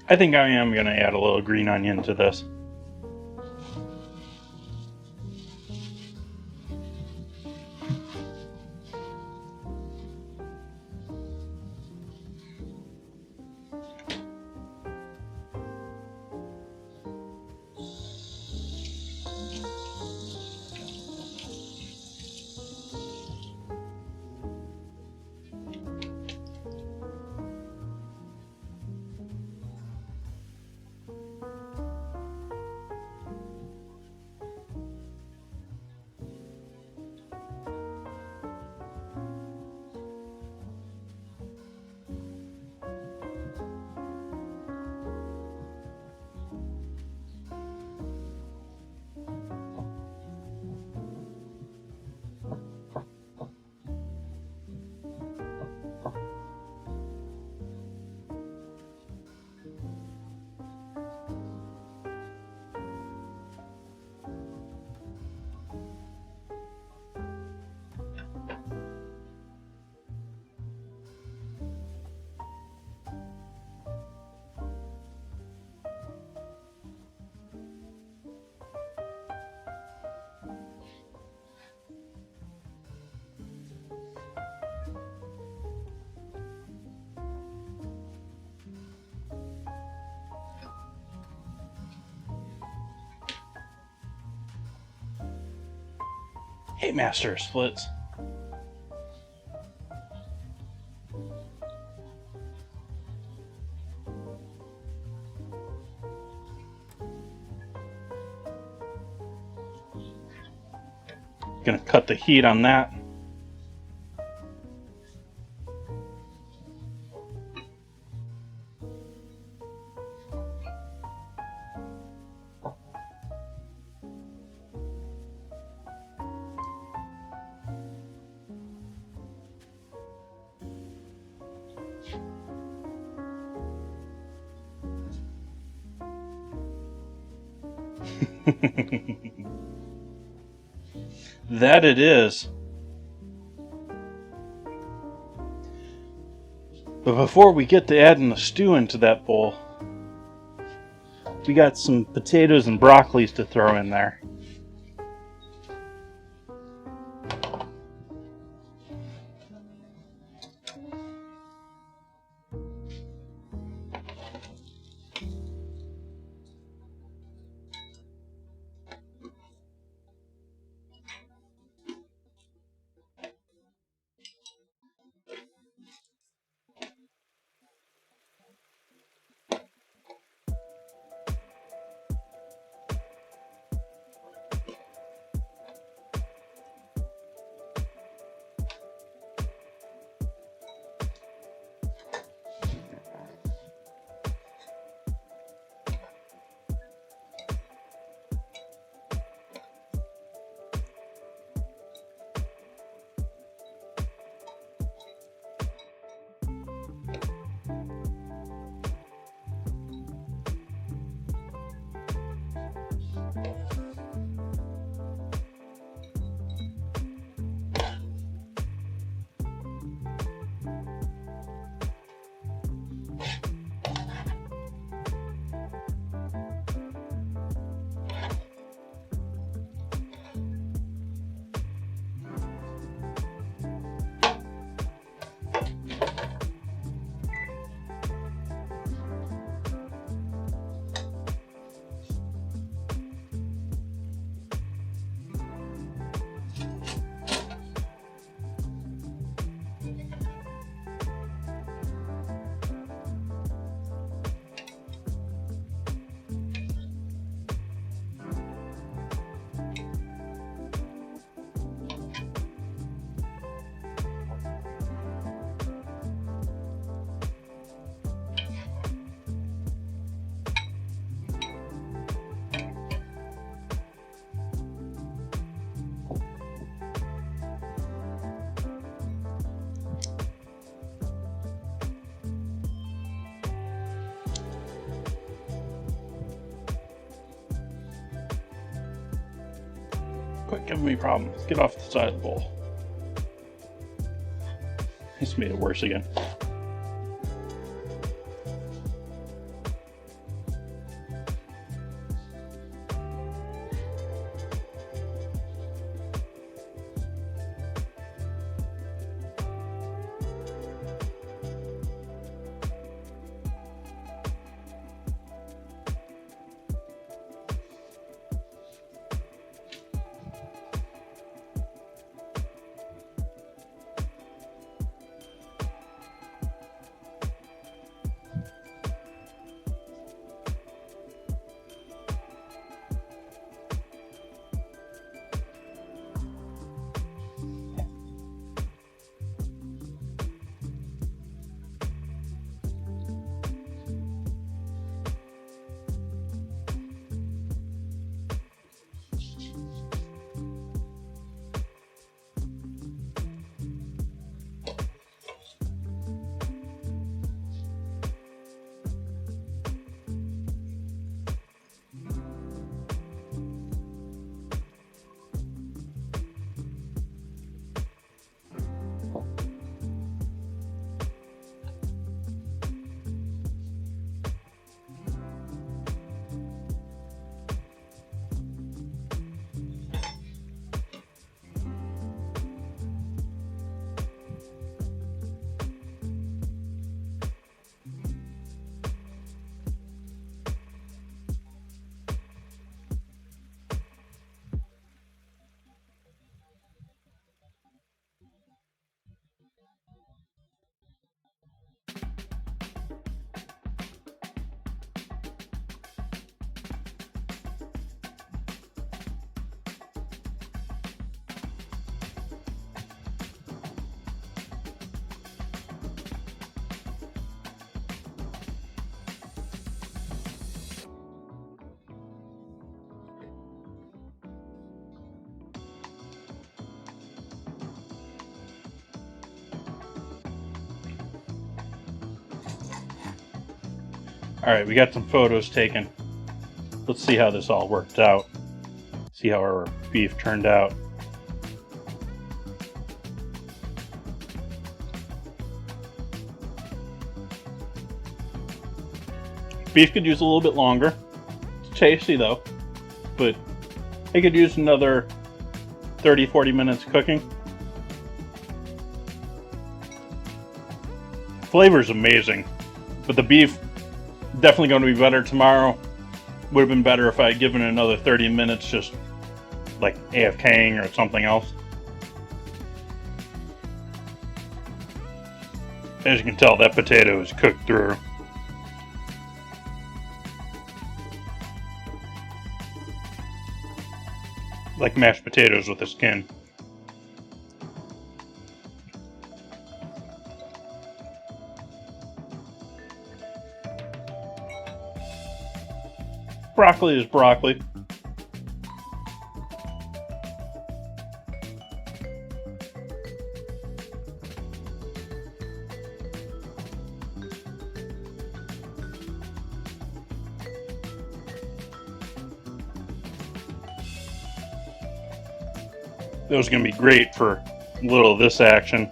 I think I am going to add a little green onion to this. Hey, Master of Splits. Gonna cut the heat on that. That it is. But before we get to adding the stew into that bowl, we got some potatoes and broccolis to throw in there. Giving me problems. Get off the side of the bowl. This made it worse again. Alright, we got some photos taken. Let's see how this all worked out. See how our beef turned out. Beef could use a little bit longer. It's tasty though, but it could use another 30-40 minutes cooking. Flavor's amazing, but the beef definitely going to be better tomorrow. Would have been better if I had given it another 30 minutes, just like AFKing or something else. As you can tell, that potato is cooked through. Like mashed potatoes with the skin. Broccoli is broccoli. That was going to be great for a little of this action.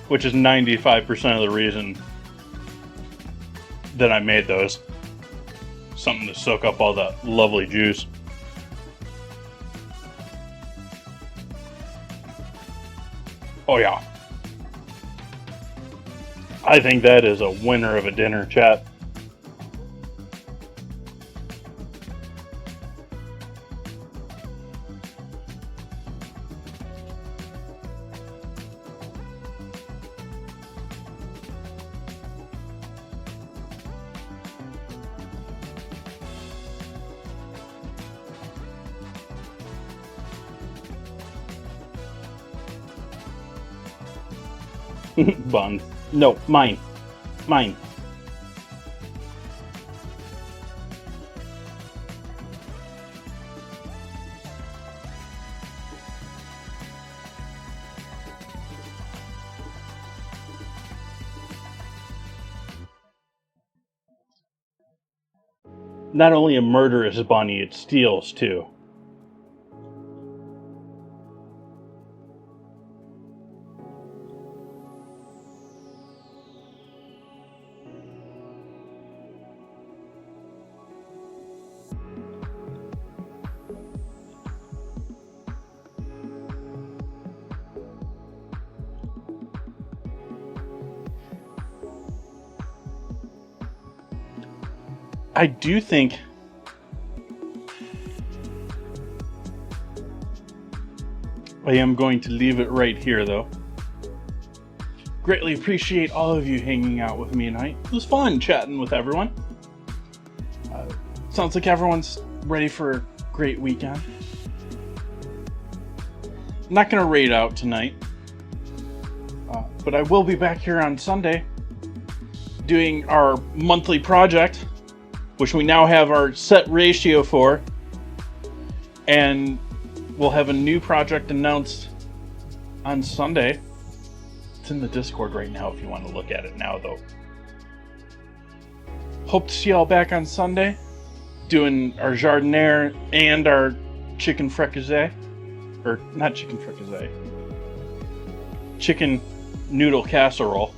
Which is 95% of the reason that I made those. Something to soak up all that lovely juice. Oh yeah. I think that is a winner of a dinner, chat. Buns. No, mine. Mine. not only a murderous bunny, it steals too. I do think I am going to leave it right here, though. Greatly appreciate all of you hanging out with me tonight. It was fun chatting with everyone. Sounds like everyone's ready for a great weekend. I'm not going to raid out tonight, but I will be back here on Sunday doing our monthly project, which we now have our set ratio for, and we'll have a new project announced on Sunday. It's in the Discord right now if you want to look at it now, though. Hope to see y'all back on Sunday, doing our jardiniere and our chicken fricassee. Or, not chicken fricassee. Chicken noodle casserole.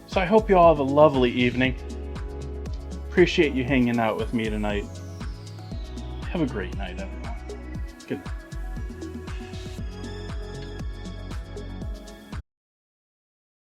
So I hope you all have a lovely evening. Appreciate you hanging out with me tonight. Have a great night, everyone. Good night.